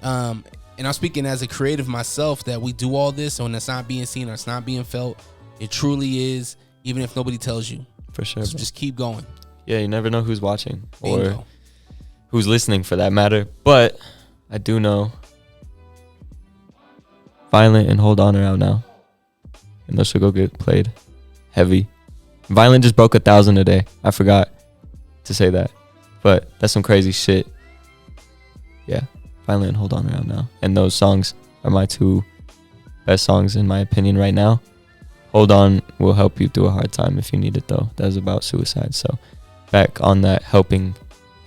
and I'm speaking as a creative myself, that we do all this and it's not being seen or it's not being felt. It truly is, even if nobody tells you. For sure, So bro. just keep going. Yeah, you never know who's watching or Bingo. who's listening for that matter. But I do know Violent and Hold On are out now. And those should go get played heavy. Violent just broke 1,000 a day. I forgot to say that. But that's some crazy shit. Yeah, Violent and Hold On are out now. And those songs are my 2 best songs in my opinion right now. Hold On will help you through a hard time if you need it though. That is about suicide. So back on that helping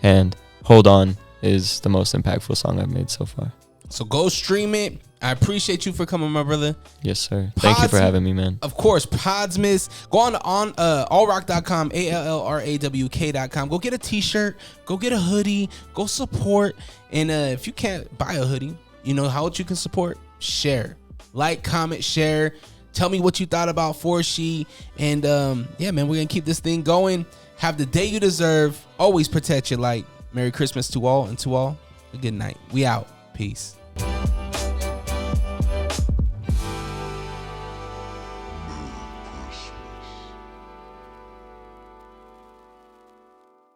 hand. Hold On is the most impactful song I've made so far. So go stream it. I appreciate you for coming, my brother. Yes, sir. Thank you for having me, man. Of course, Podsmith. Go on allrock.com, ALLRAWK.com. Go get a t-shirt. Go get a hoodie. Go support. And if you can't buy a hoodie, you know how you can support? Share. Like, comment, share. Tell me what you thought about Forshi. And yeah, man, we're going to keep this thing going. Have the day you deserve. Always protect your light. Merry Christmas to all, and to all, a good night. We out. Peace.